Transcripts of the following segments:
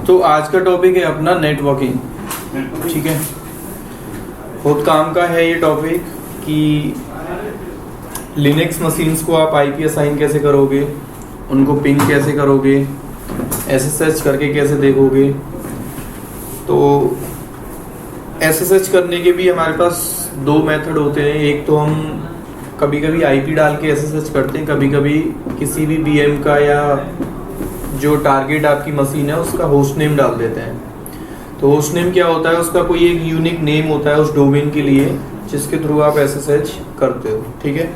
तो आज का टॉपिक है अपना नेटवर्किंग, ठीक है। बहुत काम का है ये टॉपिक कि लिनक्स मशीन्स को आप आईपी असाइन कैसे करोगे, उनको पिंग कैसे करोगे, एसएसएच करके कैसे देखोगे। तो एसएसएच करने के भी हमारे पास दो मेथड होते हैं। एक तो हम कभी कभी आईपी डाल के एसएसएच करते हैं, कभी कभी किसी भी वीएम का या जो टारगेट आपकी मशीन है उसका होस्ट नेम डाल देते हैं। तो होस्ट नेम क्या होता है, उसका कोई एक यूनिक नेम होता है उस डोमेन के लिए जिसके थ्रू आप एसएसएच करते हो, ठीक है।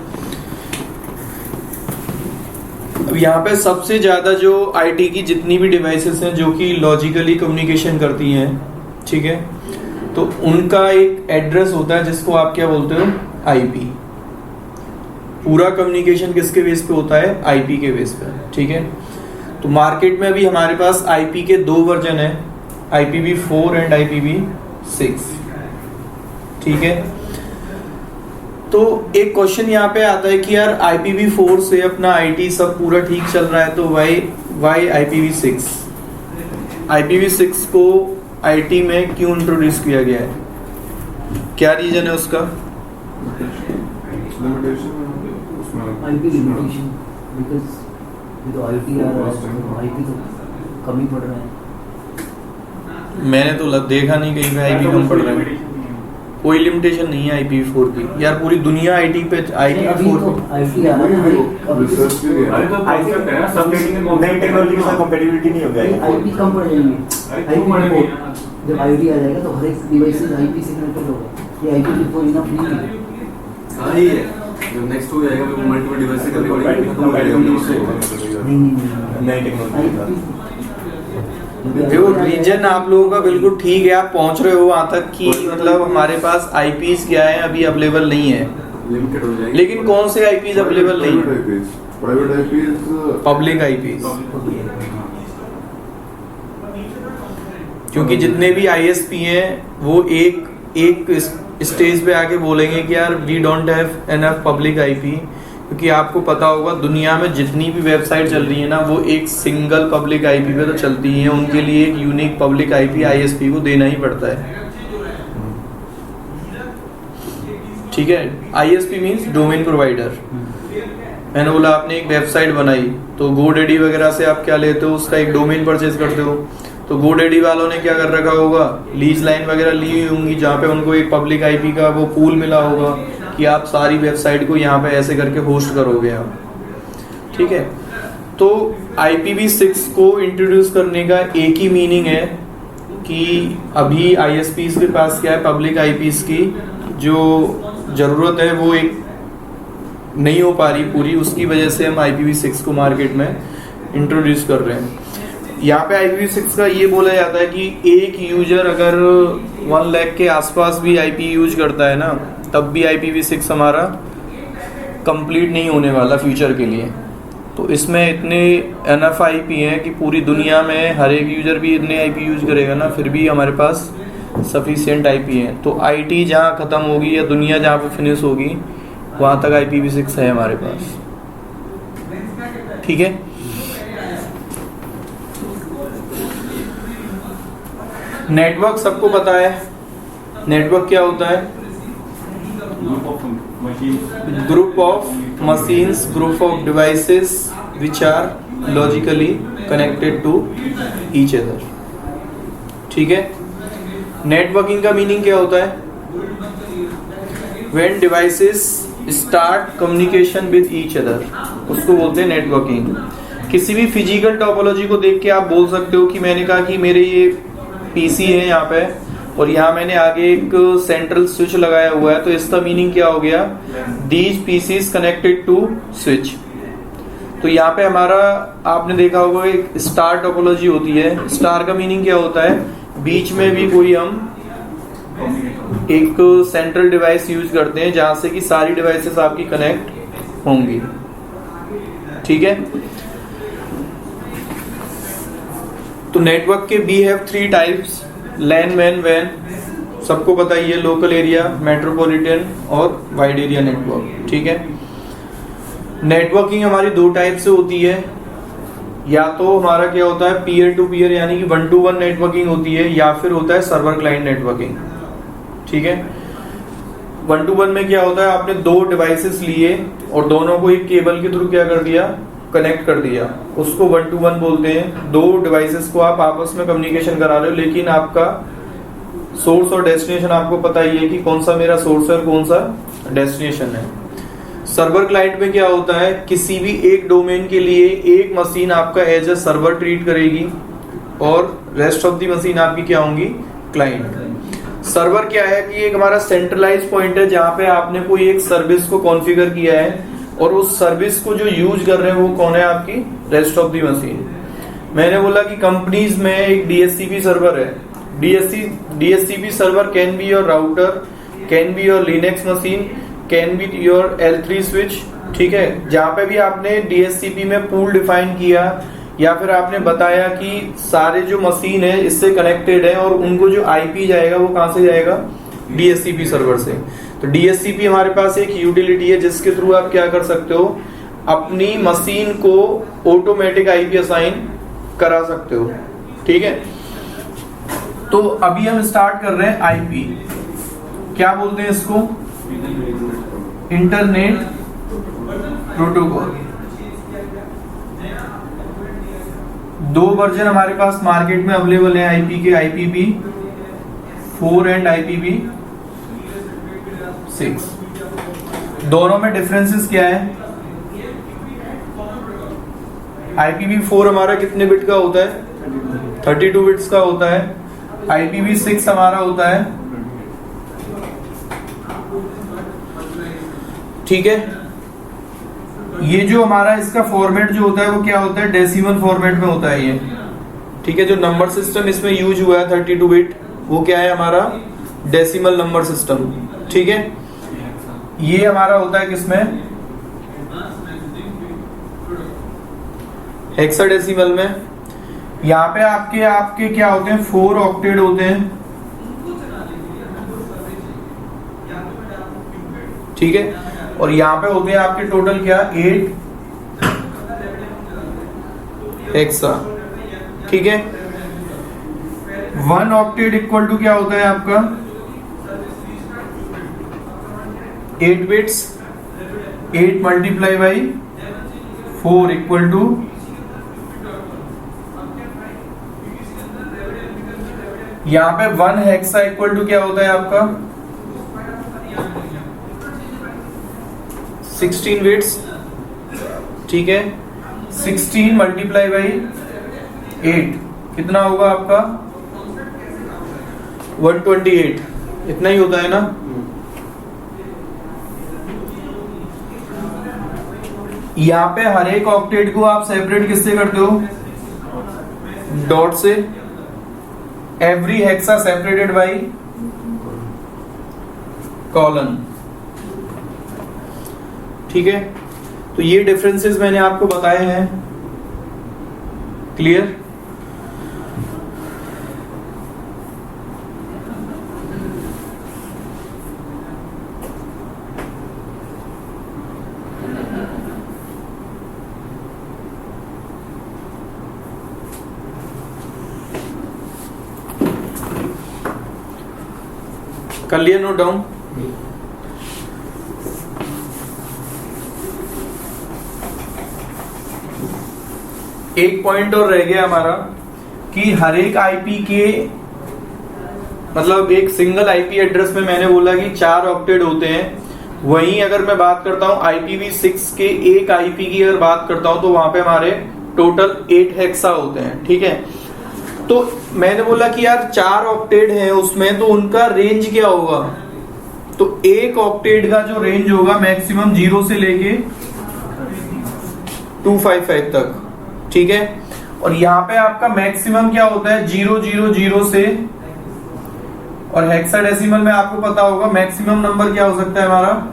अब यहाँ पे सबसे ज्यादा जो आईटी की जितनी भी डिवाइसेस हैं जो कि लॉजिकली कम्युनिकेशन करती हैं, ठीक है, तो उनका एक एड्रेस होता है जिसको आप क्या बोलते हो, आईपी। पूरा कम्युनिकेशन किसके बेस पे होता है, आईपी के बेस पे, ठीक है। तो मार्केट में अभी हमारे पास आईपी के दो वर्जन है, IPv4 एंड IPv6, ठीक है। तो एक क्वेश्चन यहाँ पे आता है कि यार IPv4 से अपना आईटी सब पूरा ठीक चल रहा है, तो वाई IPv6? IPv6 को आईटी में क्यों इंट्रोड्यूस किया गया है, क्या रीजन है उसका? आईपी लिमिटेशन, बिकॉज़ ये तो आईटी आ रहा है, आईपी तो कम ही पड़ रहा है। मैंने तो देखा नहीं कहीं पे आईपी कम पड़ रहा है। कोई लिमिटेशन नहीं है IPv4 की यार, पूरी दुनिया आईटी पे IPv4 तो आईटी आ रहा है ना, रिसर्च के लिए अरे तो आईटी करते हैं ना, सब नई टेक्नोलॉजी के साथ कंपैटिबिलिटी नहीं हो जाएगी। आईपी कम पड़ जाएंगे। आईपी जब आईटी आ जाएगा तो हर एक डिवाइस आईपी से कनेक्टेड होगा। ये IPv4 इनफ नहीं है। सही है, जब नेक्स्ट हो जाएगा तो मल्टीपल डिवाइस से नई टेक्नोलॉजी देखो रीजन आप लोगों का बिल्कुल ठीक है, आप पहुंच रहे हो वहां तक कि मतलब हमारे पास आईपीज क्या है अभी अवेलेबल नहीं है, लिमिटेड हो जाएगी। लेकिन कौन से आईपीज अवेलेबल नहीं है? Private IPs, public IPs. क्योंकि जितने भी आईएसपी हैं वो एक स्टेज पे आके बोलेंगे कि यार we don't have enough public IP, क्योंकि आपको पता होगा दुनिया में जितनी भी वेबसाइट चल रही है ना वो एक सिंगल पब्लिक आईपी पे तो चलती हैं, उनके लिए एक यूनिक पब्लिक आईपी आईएसपी को देना ही पड़ता है, ठीक है। ISP means domain provider. मैंने बोला आपने एक वेबसाइट बनाई तो GoDaddy वगैरह से आप क्या लेते हो, उसका एक डोमेन परचेज करते हो। तो GoDaddy वालों ने क्या कर रखा होगा, लीज लाइन वगैरह ली हुई होंगी जहाँ पे उनको एक पब्लिक आईपी का वो पूल मिला होगा कि आप सारी वेबसाइट को यहाँ पे ऐसे करके होस्ट करोगे आप, ठीक है। तो IPv6 को इंट्रोड्यूस करने का एक ही मीनिंग है कि अभी ISPs के पास क्या है, पब्लिक आईपीज की जो ज़रूरत है वो एक नहीं हो पा रही पूरी, उसकी वजह से हम IPv6 को मार्केट में इंट्रोड्यूस कर रहे हैं। यहाँ पे IPv6 का ये बोला जाता है कि एक यूजर अगर 1 लाख के आसपास भी आईपी यूज करता है ना, तब भी IPv6 हमारा कंप्लीट नहीं होने वाला फ्यूचर के लिए। तो इसमें इतने एनएफ आईपी हैं कि पूरी दुनिया में हर एक यूजर भी इतने आईपी यूज करेगा ना, फिर भी हमारे पास सफिशिएंट आईपी है। तो आईटी जहाँ ख़त्म होगी या दुनिया जहाँ पे फिनिश होगी वहाँ तक IPv6 है हमारे पास, ठीक है। नेटवर्क सबको पता है, नेटवर्क क्या होता है, group of machines, group of devices which are logically connected to each other, ठीक है। नेटवर्किंग का मीनिंग क्या होता है, when devices start communication with each other, उसको बोलते हैं नेटवर्किंग। किसी भी फिजिकल टोपोलॉजी को देख के आप बोल सकते हो कि मैंने कहा कि मेरे ये पीसी है यहाँ पे और यहाँ मैंने आगे एक सेंट्रल स्विच लगाया हुआ है, तो इसका मीनिंग क्या हो गया, these PCs connected to switch. तो यहाँ पे हमारा आपने देखा होगा एक स्टार टोपोलॉजी होती है। स्टार का मीनिंग क्या होता है, बीच में भी कोई हम एक सेंट्रल डिवाइस यूज करते हैं जहां से कि सारी डिवाइसेस आपकी कनेक्ट होंगी, ठीक है। तो नेटवर्क के we have 3 types, LAN, MAN, वैन, सबको पता ही है, लोकल एरिया, मेट्रोपॉलिटन और वाइड एरिया नेटवर्क, ठीक है। नेटवर्किंग हमारी 2 टाइप से होती है, या तो हमारा क्या होता है पीयर टू पीयर यानी कि 1-to-1 नेटवर्किंग होती है, या फिर होता है सर्वर क्लाइंट नेटवर्किंग। ठीक है, 1-to-1 में क्या होता है, आपने दो डिवाइसेस लिए और दोनों को एक केबल के थ्रू क्या कर दिया, कनेक्ट कर दिया, उसको 1-to-1 बोलते हैं। दो डिवाइसेस को आप आपस में कम्युनिकेशन करा रहे हो, लेकिन आपका सोर्स और डेस्टिनेशन आपको पता ही है कि कौन सा मेरा सोर्स है और कौन सा डेस्टिनेशन है। सर्वर क्लाइंट में क्या होता है, किसी भी एक डोमेन के लिए एक मशीन आपका एज ए सर्वर ट्रीट करेगी और रेस्ट ऑफ दी मशीन आपकी क्या होंगी, क्लाइंट। सर्वर क्या है कि एक हमारा सेंट्रलाइज पॉइंट है जहां पे आपने कोई एक सर्विस को कॉन्फ़िगर किया है और उस सर्विस को जो यूज कर रहे हैं वो कौन है, आपकी रेस्ट ऑफ दी मशीन। मैंने बोला कि कंपनीज में एक DHCP सर्वर है। DHCP server can be your router, can be your Linux machine, can be your L3 switch. ठीक है, जहां पे भी आपने DHCP में पूल डिफाइन किया या फिर आपने बताया कि सारे जो मशीन है इससे कनेक्टेड है और उनको जो IP जाएगा वो कहां से जाएगा, DHCP सर्वर से। तो DHCP हमारे पास एक यूटिलिटी है जिसके थ्रू आप क्या कर सकते हो, अपनी मशीन को ऑटोमेटिक IP असाइन करा सकते हो। ठीक है, तो अभी हम स्टार्ट कर रहे हैं IP, क्या बोलते हैं इसको, इंटरनेट प्रोटोकॉल। दो वर्जन हमारे पास मार्केट में अवेलेबल है IP के, IPv4 एंड IPv6। दोनों में डिफरेंसेस क्या है, IPv4 हमारा कितने बिट का होता है, 32 बिट्स का होता है। IPv6 हमारा होता है, ठीक है, ये जो हमारा इसका फॉर्मेट जो होता है वो क्या होता है, डेसिमल फॉर्मेट में होता है ये। ठीक है, जो नंबर सिस्टम इसमें यूज हुआ है 32 बिट, वो क्या है हमारा डेसिमल नंबर सिस्टम। ठीक है, ये हमारा होता है किसमें, हेक्साडेसिमल में। यहाँ पे आपके क्या होते हैं, 4 ऑक्टेट होते हैं। ठीक है, और यहाँ पे होते हैं आपके टोटल क्या, 8 हेक्सा। ठीक है, 1 ऑक्टेट इक्वल टू क्या होता है आपका, 8 bits, 8 multiply by 4 equal to, यहाँ पे 1 हेक्सा इक्वल टू क्या होता है आपका, 16 बिट्स। ठीक है, 16 मल्टीप्लाई बाई 8 कितना होगा आपका, 128। इतना ही होता है ना। यहाँ पे हर एक ऑक्टेट को आप सेपरेट किससे करते हो, डॉट से। Every hexa separated by colon. ठीक है, तो ये डिफरेंसेस मैंने आपको बताए हैं, क्लियर। कर लिया नोट डाउन। एक पॉइंट और रह गया हमारा कि हर एक आईपी के मतलब एक सिंगल आईपी एड्रेस में मैंने बोला कि 4 ऑक्टेट होते हैं। वहीं अगर मैं बात करता हूं IPv6 के एक आईपी की अगर बात करता हूं तो वहां पे हमारे टोटल 8 हेक्सा होते हैं। ठीक है, तो मैंने बोला कि यार 4 ऑक्टेट है उसमें, तो उनका रेंज क्या होगा। तो एक ऑक्टेट का जो रेंज होगा मैक्सिमम 0 से लेके 255 तक। ठीक है, और यहाँ पे आपका मैक्सिमम क्या होता है 000 से, और हेक्साडेसिमल में आपको पता होगा मैक्सिमम नंबर क्या हो सकता है हमारा।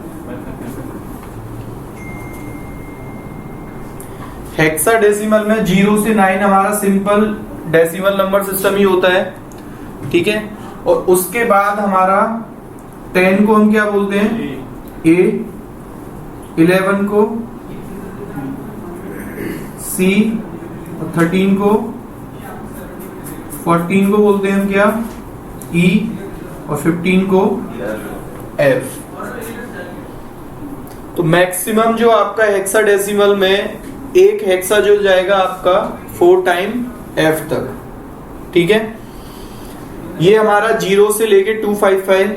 हेक्साडेसिमल में 0 से 9 हमारा सिंपल डेसिमल नंबर सिस्टम ही होता है। ठीक है, और उसके बाद हमारा 10 को हम क्या बोलते हैं A, 11 को C, और 13 को 14 को बोलते हैं हम क्या, E, और 15 को F। तो मैक्सिमम जो आपका हेक्साडेसिमल में एक हेक्सा जो जाएगा आपका 4 टाइम F तक, ठीक है। ये हमारा 0 से लेके 255।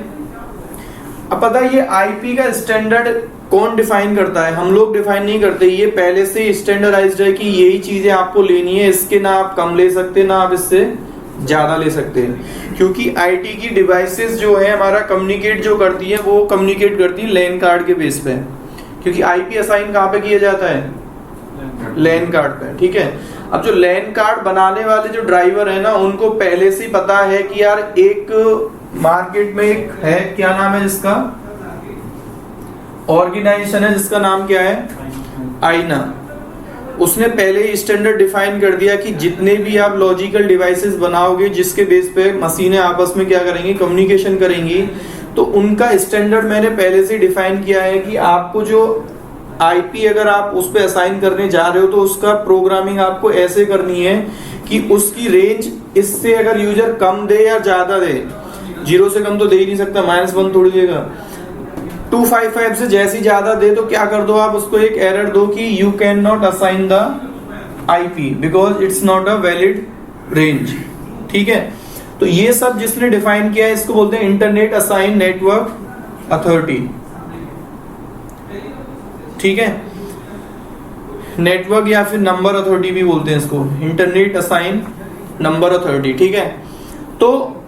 अब पता है ये आईपी का स्टैंडर्ड कौन डिफाइन करता है, हम लोग डिफाइन नहीं करते, ये पहले से स्टैंडर्डाइज्ड है कि यही चीजें आपको लेनी है, इसके ना आप कम ले सकते ना आप इससे ज्यादा ले सकते हैं, क्योंकि आईटी की डिवाइसेस जो है हमारा कम्युनिकेट जो करती है वो कम्युनिकेट करती है लैन कार्ड के बेस पे, क्योंकि आईपी असाइन कहाँ पे किया जाता है, लैन कार्ड पे, ठीक है। अब जो लैन कार्ड बनाने वाले जो ड्राइवर है ना, उनको पहले से ही पता है कि यार एक मार्केट में एक है, क्या नाम है जिसका, ऑर्गेनाइजेशन है जिसका नाम क्या है, आईना। उसने पहले ही स्टैंडर्ड डिफाइन कर दिया कि जितने भी आप लॉजिकल डिवाइसेस बनाओगे जिसके बेस पे मशीनें आपस में क्या करेंगी, कम्युनिकेशन करेंगी, तो उनका स्टैंडर्ड मैंने पहले से डिफाइन किया है कि आपको जो आईपी अगर आप उस पे असाइन करने जा रहे हो तो उसका प्रोग्रामिंग आपको ऐसे करनी है कि उसकी रेंज इससे अगर यूजर कम दे या ज्यादा दे, 0 से कम तो दे ही नहीं सकता, -1 थोड़ी देगा, 255 से जैसी ज्यादा दे तो क्या कर दो आप उसको एक एरर दो कि you can not assign the IP because it's not a valid range, ठीक है। तो ये सब जिसने डिफाइन किया है इसको बोलते हैं इंटरनेट असाइन नेटवर्क अथॉरिटी, ठीक है। नेटवर्क या फिर नंबर अथॉरिटी भी बोलते हैं इसको, इंटरनेट असाइन नंबर अथॉरिटी, ठीक है। तो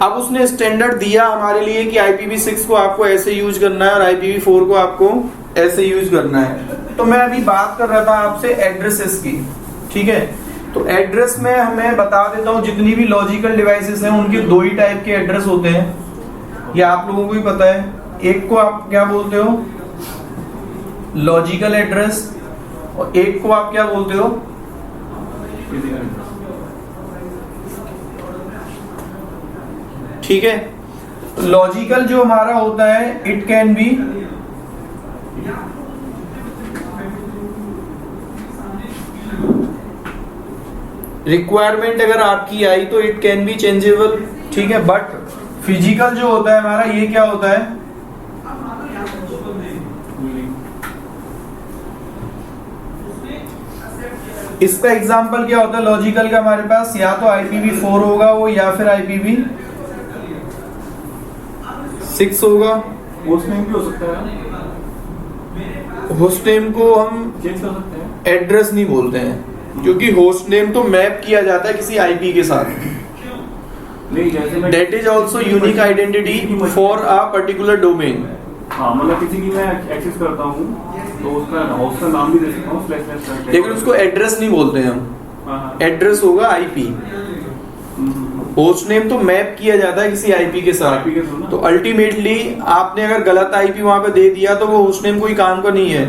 अब उसने स्टैंडर्ड दिया हमारे लिए कि IPv6 को आपको ऐसे यूज करना है और IPv4 को आपको ऐसे यूज करना है। तो मैं अभी बात कर रहा था आपसे एड्रेसेस की, ठीक है। तो एड्रेस में हमें बता देता हूं, जितनी भी लॉजिकल डिवाइसेस हैं उनके 2 ही टाइप के एड्रेस होते हैं, ये आप लोगों को भी पता है। एक को आप क्या बोलते हो, लॉजिकल एड्रेस, और एक को आप क्या बोलते हो, ठीक है। लॉजिकल जो हमारा होता है इट कैन बी रिक्वायरमेंट अगर आपकी आई तो इट कैन बी चेंजेबल, ठीक है। बट फिजिकल जो होता है हमारा, ये क्या होता है, इसका एग्जांपल क्या होता है लॉजिकल का, हमारे पास या तो IPv4 होगा वो, या फिर IPv6 होगा। होस्ट नेम भी हो सकता है, होस्ट नेम को हम चेंज कर सकते हैं, एड्रेस नहीं बोलते हैं, क्योंकि होस्ट नेम तो मैप किया जाता है किसी आईपी के साथ। नहीं जैसे मैं that is also unique identity for a particular domain. हाँ मतलब किसी की मैं एक्सेस करता हूँ तो उसका होस्ट का नाम भी दे सकता हूँ // लेकिन उसको एड्रेस नहीं बोलते हैं हम, एड्रेस होगा आईपी। होस्ट नेम तो मैप किया जाता है किसी आईपी के साथ, तो अल्टीमेटली आपने अगर गलत आईपी वहां पे दे दिया तो वो होस्ट नेम कोई काम का नहीं है,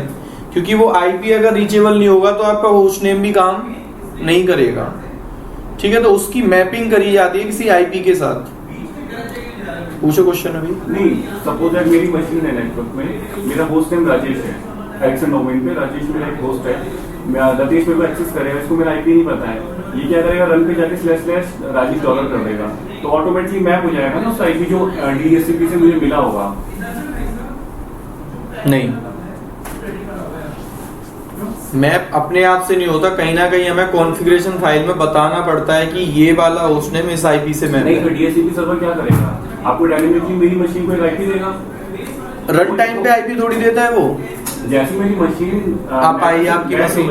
क्योंकि वो आईपी अगर रीचेबल नहीं होगा तो आपका होस्ट नेम भी काम नहीं करेगा, ठीक है। तो उसकी मैपिंग करी जाती है किसी आईपी के साथ। पूछो क्वेश्चन अभी। नहीं सपोज दैट मेरी मशीन है नेटवर्क में, मेरा होस्ट नेम राजेश है, एक्शन डोमेन पे राजेश मेरा एक होस्ट है, रतीश मेरे को एक्सेस करेगा, इसको मेरा आईपी नहीं पता है, ये क्या करेगा रन पे जाके / राजेश डॉलर कर देगा, तो ऑटोमेटिकली मैप हो जाएगा ना उसका आईपी जो DHCP से मुझे मिला होगा। नहीं, मैप अपने आप से नहीं होता, कहीं ना कहीं हमें कॉन्फ़िगरेशन फाइल में बताना पड़ता है कि ये वाला होस्ट नेम इस आईपी से मैप नहीं है। तो DHCP सर्वर क्या करेगा, आपको डायनेमिकली मेरी मशीन को एक आईपी देगा, रन टाइम पे आईपी थोड़ी देता है वो, जैसे मेरी मशीन आप आई आपकी मशीन,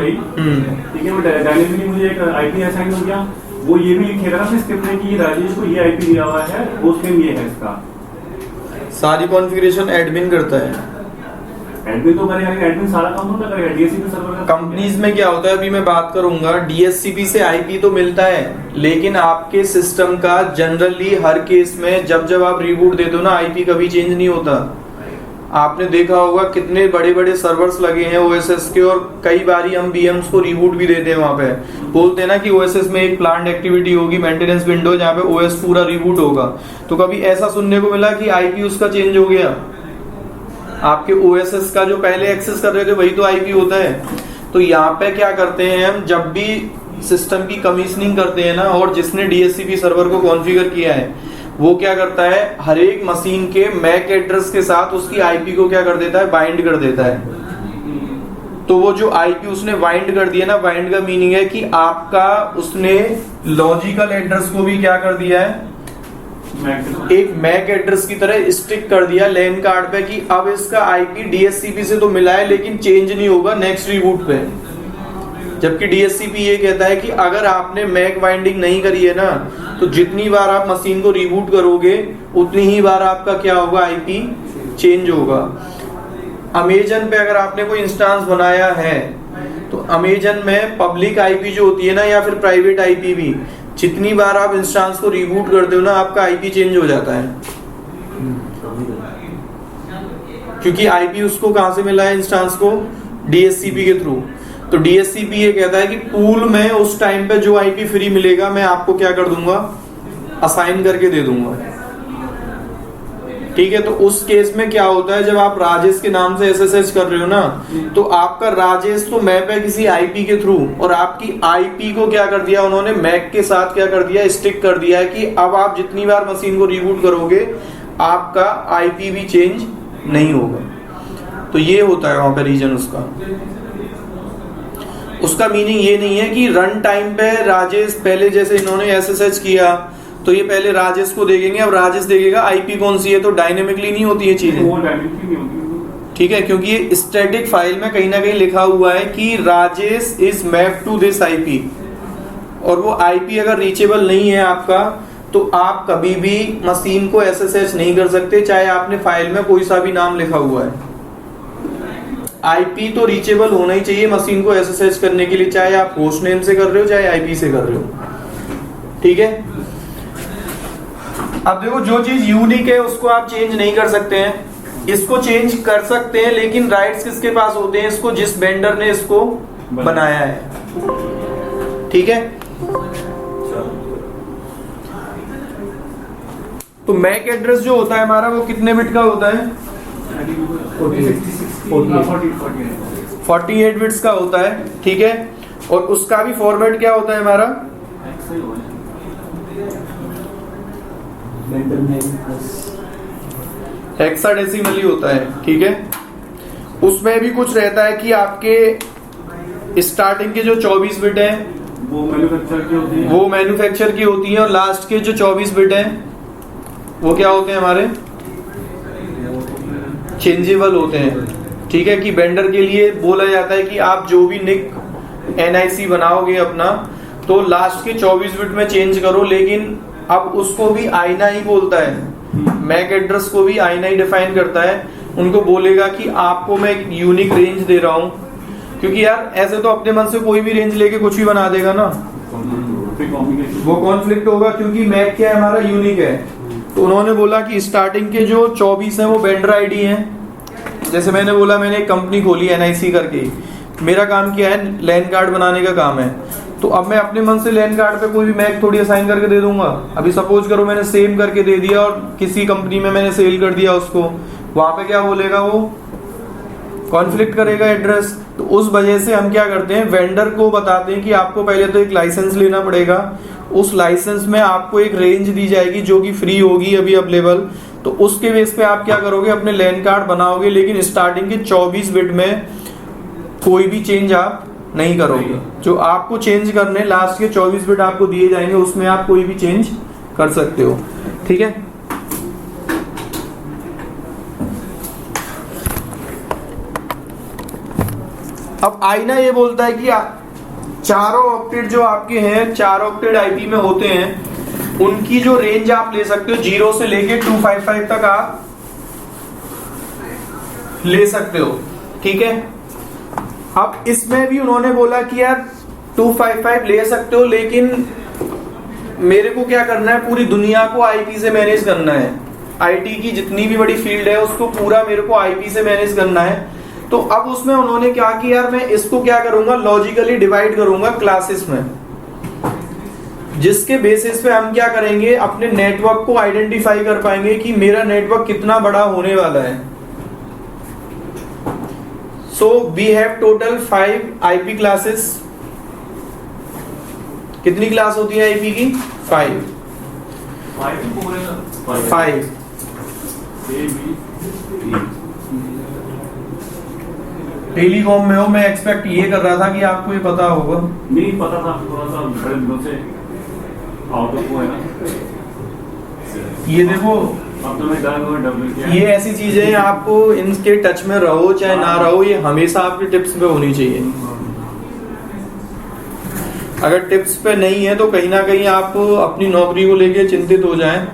ठीक है, वो डायनेमिकली मुझे एक आईपी असाइन हो गया, वो ये भी लिखेगा ना स्क्रिप्ट में कि ये राजेश को ये आईपी दिया हुआ है, होस्ट नेम ये है इसका। सारी कॉन्फ़िगरेशन एडमिन करता है। एडमिन तो करेगा, एडमिन सारा काम तो करेगा, DHCP सर्वर का। कंपनीज में क्या होता है, अभी मैं बात करूंगा, DHCP से आईपी तो मिलता है, लेकिन आपके सिस्टम का जनरली हर केस में जब आप रिबूट देते हो ना, आईपी कभी चेंज नहीं होता। आपने देखा होगा कितने बड़े बड़े सर्वर्स लगे हैं OSS के, और कई बारी हम VMs को रिबूट भी देते हैं। वहां पे बोलते हैं ना कि OSS में एक प्लांट एक्टिविटी होगी, मेंटेनेंस विंडो, जहाँ पे OS पूरा रिबूट होगा, तो कभी ऐसा सुनने को मिला कि आईपी उसका चेंज हो गया? आपके OSS का जो पहले एक्सेस कर रहे थे वही तो आईपी होता है। तो यहाँ पे क्या करते हैं हम, जब भी सिस्टम की कमीशनिंग करते हैं ना, और जिसने DHCP सर्वर को कॉन्फ़िगर किया है वो क्या करता है, हर एक मशीन के मैक एड्रेस के साथ उसकी आईपी को क्या कर देता है, बाइंड कर देता है। तो वो जो आईपी उसने बाइंड कर दिया ना, बाइंड का मीनिंग है कि आपका उसने लॉजिकल एड्रेस को भी क्या कर दिया है, एक मैक एड्रेस की तरह स्टिक कर दिया लैन कार्ड पे, कि अब इसका आईपी DHCP से तो मिला है लेकिन चेंज नहीं होगा नेक्स्ट रिबूट पे। जबकि DHCP ये कहता है कि अगर आपने मैक बाइंडिंग नहीं करी है ना, तो जितनी बार आप मशीन को रिबूट करोगे उतनी ही बार आपका क्या होगा, आईपी चेंज होगा। अमेजन पे अगर आपने कोई इंस्टांस बनाया है तो अमेजन में पब्लिक आईपी जो होती है ना, या फिर प्राइवेट आईपी भी, जितनी बार आप इंस्टांस को रिबूट करते हो ना, आपका आईपी चेंज हो जाता है। क्योंकि आईपी उसको कहां से मिला है, इंस्टांस को DHCP के थ्रू। तो DHCP ये कहता है कि पूल में उस टाइम पे जो आईपी फ्री मिलेगा मैं आपको क्या कर दूंगा, असाइन करके दे दूंगा। ठीक है, तो उस केस में क्या होता है, जब आप राजेश के नाम से SSH कर रहे हो ना, तो आपका राजेश तो मैप है किसी आईपी के थ्रू, और आपकी आईपी को क्या कर दिया उन्होंने, मैक के साथ क्या कर दिया, स्टिक कर दिया है कि अब आप जितनी बार मशीन को रिबूट करोगे आपका आईपी भी चेंज नहीं होगा। तो ये होता है वहां पे रीजन उसका मीनिंग ये नहीं है कि रन टाइम पे राजेश, पहले जैसे इन्होंने SSH किया तो ये पहले राजेश को देखेंगे, अब राजेश देखेगा आईपी कौन सी है, तो डायनेमिकली नहीं होती है चीजें। ठीक है, क्योंकि ये स्टैटिक फाइल में कहीं ना कहीं लिखा हुआ है कि Rajesh is map to this IP, और वो आईपी अगर रीचेबल नहीं है आपका, तो आप कभी भी मशीन को SSH नहीं कर सकते, चाहे आपने फाइल में कोई सा भी नाम लिखा हुआ है। आईपी तो रीचेबल होना ही चाहिए मशीन को SSH करने के लिए, चाहे आप होस्ट नेम से कर रहे हो चाहे आईपी से कर रहे हो। ठीक है, अब देखो जो चीज यूनिक है उसको आप चेंज नहीं कर सकते हैं, इसको चेंज कर सकते हैं, लेकिन राइट्स किसके पास होते हैं, इसको जिस वेंडर ने इसको बनाया है। ठीक है, तो मैक एड्रेस जो होता है हमारा वो कितने बिट का होता है, 48 बिट्स का होता है। ठीक है, और उसका भी फॉर्मेट क्या होता है हमारा, हेक्साडेसिमली होता है। ठीक है, उसमें भी कुछ रहता है कि आपके स्टार्टिंग के जो 24 बिट है वो मैन्युफैक्चर की होती है, और लास्ट के जो 24 बिट है वो क्या होते हैं हमारे, चेंजेबल होते हैं। ठीक है, कि वेंडर के लिए बोला जाता है कि आप जो भी निक NIC बनाओगे अपना, तो लास्ट के 24 बिट में चेंज करो, लेकिन अब उसको भी आईना ही बोलता है, मैक एड्रेस को भी आईना ही डिफाइन करता है। उनको बोलेगा कि आपको मैं एक यूनिक रेंज दे रहा हूं, क्योंकि यार ऐसे तो अपने मन से कोई भी रेंज लेके कुछ भी बना देगा ना, वो कॉन्फ्लिक्ट होगा, क्योंकि मैक क्या है हमारा, यूनिक है। तो उन्होंने बोला कि स्टार्टिंग के जो 24 हैं वो वेंडर आईडी हैं। जैसे मैंने बोला मैंने एक कंपनी खोली NIC करके, मेरा काम क्या है, लैन कार्ड बनाने का काम है, तो अब मैं अपने मन से लैन कार्ड पे कोई भी मैक थोड़ी असाइन करके दे दूंगा। अभी सपोज करो मैंने सेम करके दे दिया और किसी कंपनी में मैंने सेल कर दिया उसको, वहां पे क्या बोलेगा, वो कॉन्फ्लिक्ट करेगा एड्रेस। तो उस वजह से हम क्या करते हैं, वेंडर को बताते हैं कि आपको पहले तो एक लाइसेंस लेना पड़ेगा, उस लाइसेंस में आपको एक रेंज दी जाएगी जो कि फ्री होगी अभी अवेलेबल, तो उसके बेस पे आप क्या करोगे, अपने लैन कार्ड बनाओगे, लेकिन स्टार्टिंग के 24 बिट में कोई भी चेंज आप नहीं करोगे। जो आपको चेंज करने लास्ट के 24 बिट आपको दिए जाएंगे, उसमें आप कोई भी चेंज कर सकते हो। ठीक है, अब आईना ये बोलता है कि चारों ऑक्टेट जो आपके हैं, 4 ऑक्टेट आईपी में होते हैं, उनकी जो रेंज आप ले सकते हो 0 से लेके 255 तक आप ले सकते हो। ठीक है, अब इसमें भी उन्होंने बोला कि यार 255 ले सकते हो, लेकिन मेरे को क्या करना है, पूरी दुनिया को आईपी से मैनेज करना है। आईटी की जितनी भी बड़ी फील्ड है उसको पूरा मेरे को आईपी से मैनेज करना है। तो अब उसमें उन्होंने क्या किया, यार मैं इसको क्या करूंगा, लॉजिकली डिवाइड करूंगा क्लासेस में, जिसके बेसिस पे हम क्या करेंगे, अपने नेटवर्क को आइडेंटिफाई कर पाएंगे कि मेरा नेटवर्क कितना बड़ा होने वाला है। So we have total 5 IP classes कितनी क्लास होती है आईपी की? 5। 5 टेलीकॉम में हो, मैं एक्सपेक्ट ये कर रहा था कि आपको ये पता होगा। नहीं पता था, थोड़ा सा बड़े दिनों से आउट ऑफ है ना। ये देखो, अब तो मैं डर और डब्ल्यू किया। ये ऐसी चीजें हैं, आपको इनके टच में रहो चाहे ना रहो, ये हमेशा आपकी टिप्स पे होनी चाहिए। अगर टिप्स पे नहीं है तो कहीं ना कहीं आप अपनी नौकरी को लेके चिंतित हो जाएं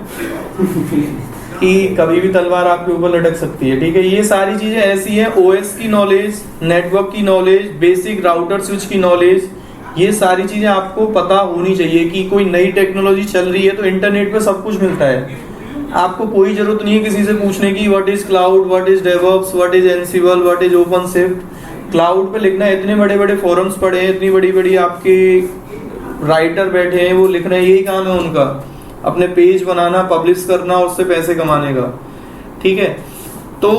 कि कभी भी तलवार आपके ऊपर लटक सकती है। ठीक है, ये सारी चीजें ऐसी हैं, ओएस की नॉलेज, नेटवर्क की नॉलेज, बेसिक राउटर स्विच की नॉलेज, ये सारी चीजें आपको पता होनी चाहिए कि कोई नई टेक्नोलॉजी चल रही है तो इंटरनेट पे सब कुछ मिलता है। आपको कोई जरूरत नहीं है किसी से पूछने की what is cloud, what is DevOps, what is एनसिबल, what is OpenShift. Cloud पे लिखना है, इतने बड़े बड़े फोरम्स पड़े हैं, इतनी बड़ी बड़ी आपके राइटर बैठे हैं, वो लिख रहे हैं, यही काम है उनका, अपने पेज बनाना, पब्लिश करना, उससे पैसे कमाने का। ठीक है, तो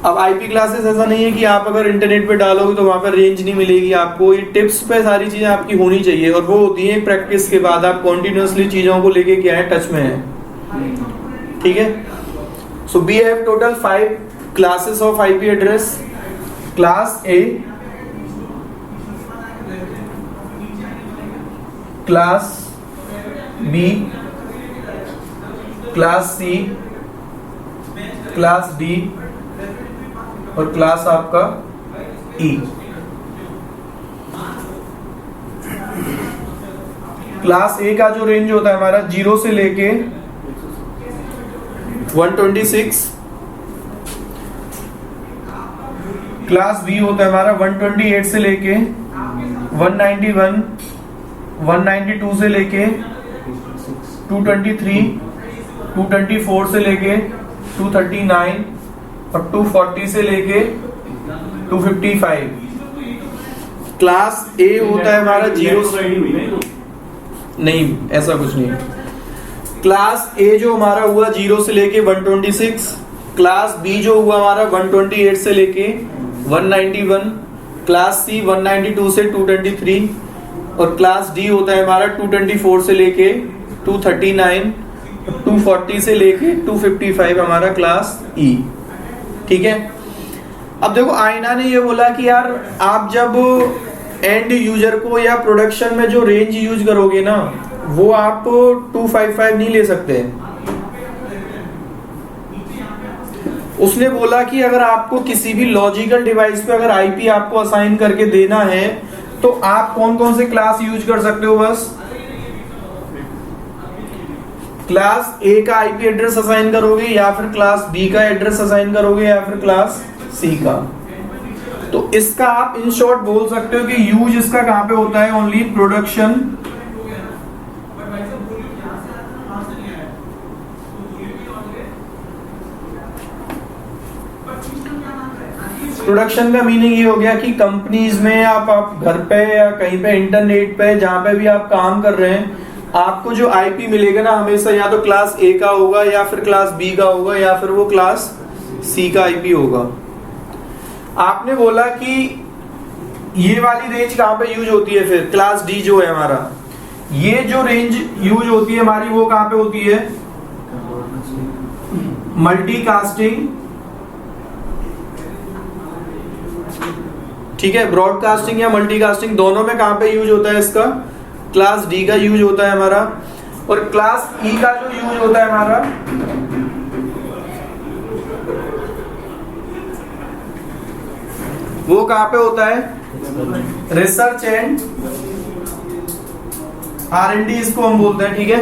अब आईपी क्लासेस ऐसा नहीं है कि आप अगर इंटरनेट पे डालोगे तो वहां पर रेंज नहीं मिलेगी आपको। ये टिप्स पे सारी चीजें आपकी होनी चाहिए, और वो होती है प्रैक्टिस के बाद। आप कॉन्टिन्यूसली चीजों को लेके क्या है, टच में है। ठीक है, so we have total 5 classes of IP address. Class A, class B, class C, class D और क्लास आपका ई। क्लास ए का जो रेंज होता है हमारा 0 से लेके 126। क्लास बी होता है हमारा 128 से लेके 191, 192 से लेके 223, 224 से लेके 239 और 240 से लेके 255। क्लास ए होता है हमारा 0 से, नहीं ऐसा कुछ नहीं है। क्लास ए जो हमारा हुआ 0 से लेके 126, क्लास बी जो हुआ हमारा 128 से लेके 191, क्लास सी 192 से 223 और क्लास डी होता है हमारा 224 से लेके 239, 240 से लेके 255 हमारा क्लास ई। ठीक है, अब देखो आईना ने ये बोला कि यार आप जब एंड यूजर को या प्रोडक्शन में जो रेंज यूज करोगे ना, वो आप 255 नहीं ले सकते। उसने बोला कि अगर आपको किसी भी लॉजिकल डिवाइस पे अगर आईपी आपको असाइन करके देना है तो आप कौन कौन से क्लास यूज कर सकते हो? बस क्लास ए का आईपी एड्रेस असाइन करोगे, या फिर क्लास बी का एड्रेस असाइन करोगे, या फिर क्लास सी का। तो इसका आप इन शॉर्ट बोल सकते हो कि यूज इसका कहां पे होता है? ओनली प्रोडक्शन प्रोडक्शन का मीनिंग ये हो गया कि कंपनीज में आप घर पे या कहीं पे इंटरनेट पे जहां पे भी आप काम कर रहे हैं, आपको जो आईपी मिलेगा ना हमेशा या तो क्लास ए का होगा, या फिर क्लास बी का होगा, या फिर वो क्लास सी का आईपी होगा। आपने बोला कि ये वाली रेंज कहां पे यूज होती है? फिर क्लास डी जो है हमारा, ये जो रेंज यूज होती है हमारी वो कहां पे होती है? मल्टीकास्टिंग। ठीक है, ब्रॉडकास्टिंग या मल्टीकास्टिंग दोनों में कहां पे यूज होता है इसका? क्लास डी का यूज होता है हमारा। और क्लास ई का जो यूज होता है हमारा, वो कहां पे होता है? रिसर्च एंड R&D इसको हम बोलते हैं। ठीक है,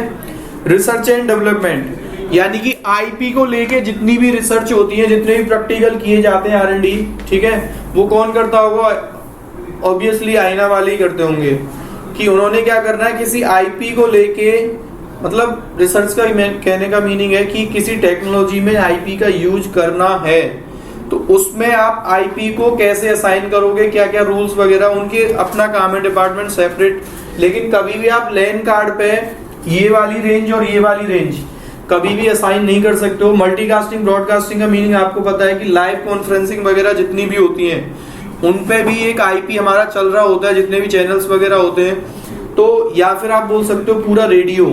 रिसर्च एंड डेवलपमेंट, यानी कि आईपी को लेके जितनी भी रिसर्च होती है, जितने भी प्रैक्टिकल किए जाते हैं R&D, ठीक है, वो कौन करता होगा? ऑब्वियसली आईना वाले ही करते होंगे। कि उन्होंने क्या करना है, किसी आईपी को लेके, मतलब रिसर्च का कहने का मीनिंग है कि किसी टेक्नोलॉजी में आईपी का यूज करना है तो उसमें आप आईपी को कैसे असाइन करोगे, क्या क्या रूल्स वगैरह, उनके अपना काम है, डिपार्टमेंट सेपरेट। लेकिन कभी भी आप लैन कार्ड पे ये वाली रेंज और ये वाली रेंज कभी भी असाइन नहीं कर सकते हो। मल्टीकास्टिंग ब्रॉडकास्टिंग का मीनिंग आपको पता है कि लाइव कॉन्फ्रेंसिंग वगैरह जितनी भी होती हैं उन पे भी एक आईपी हमारा चल रहा होता है, जितने भी चैनल्स वगैरह होते हैं तो या फिर आप बोल सकते हो पूरा रेडियो,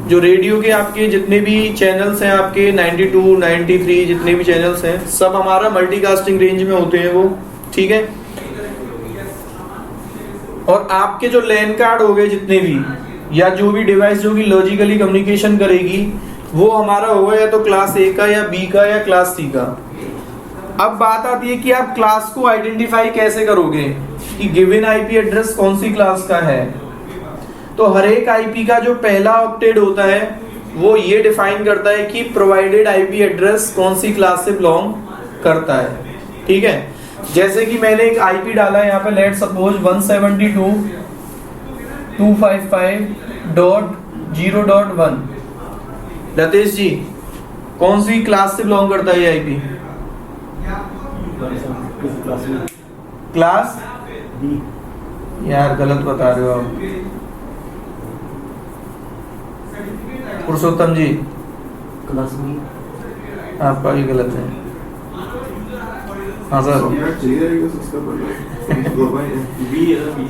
जो रेडियो के आपके जितने भी चैनल्स हैं आपके 92, 93 जितने भी चैनल्स हैं सब हमारा मल्टीकास्टिंग रेंज में होते हैं वो, ठीक है। और आपके जो लैन कार्ड हो गए जितने भी, या जो भी डिवाइस जो कि लॉजिकली कम्युनिकेशन करेगी, वो हमारा होगा या तो क्लास ए का या बी का या क्लास सी का। अब बात आती है कि आप क्लास को आइडेंटिफाई कैसे करोगे कि गिवन आईपी एड्रेस कौन सी क्लास का है। तो हर एक आईपी का जो पहला ऑक्टेट होता है वो ये डिफाइन करता है कि प्रोवाइडेड आईपी एड्रेस कौन सी क्लास से बिलोंग करता है, ठीक है। जैसे कि मैंने एक आईपी डाला है यहाँ पे, लेट सपोज 172.255.0.1। लतेश जी कौन सी क्लास से बिलोंग करता है ये आईपी? Class B. यार गलत बता रहे हो आप पुरुषोत्तम जी, क्लास बी। आपका भी गलत है। हाँ सर,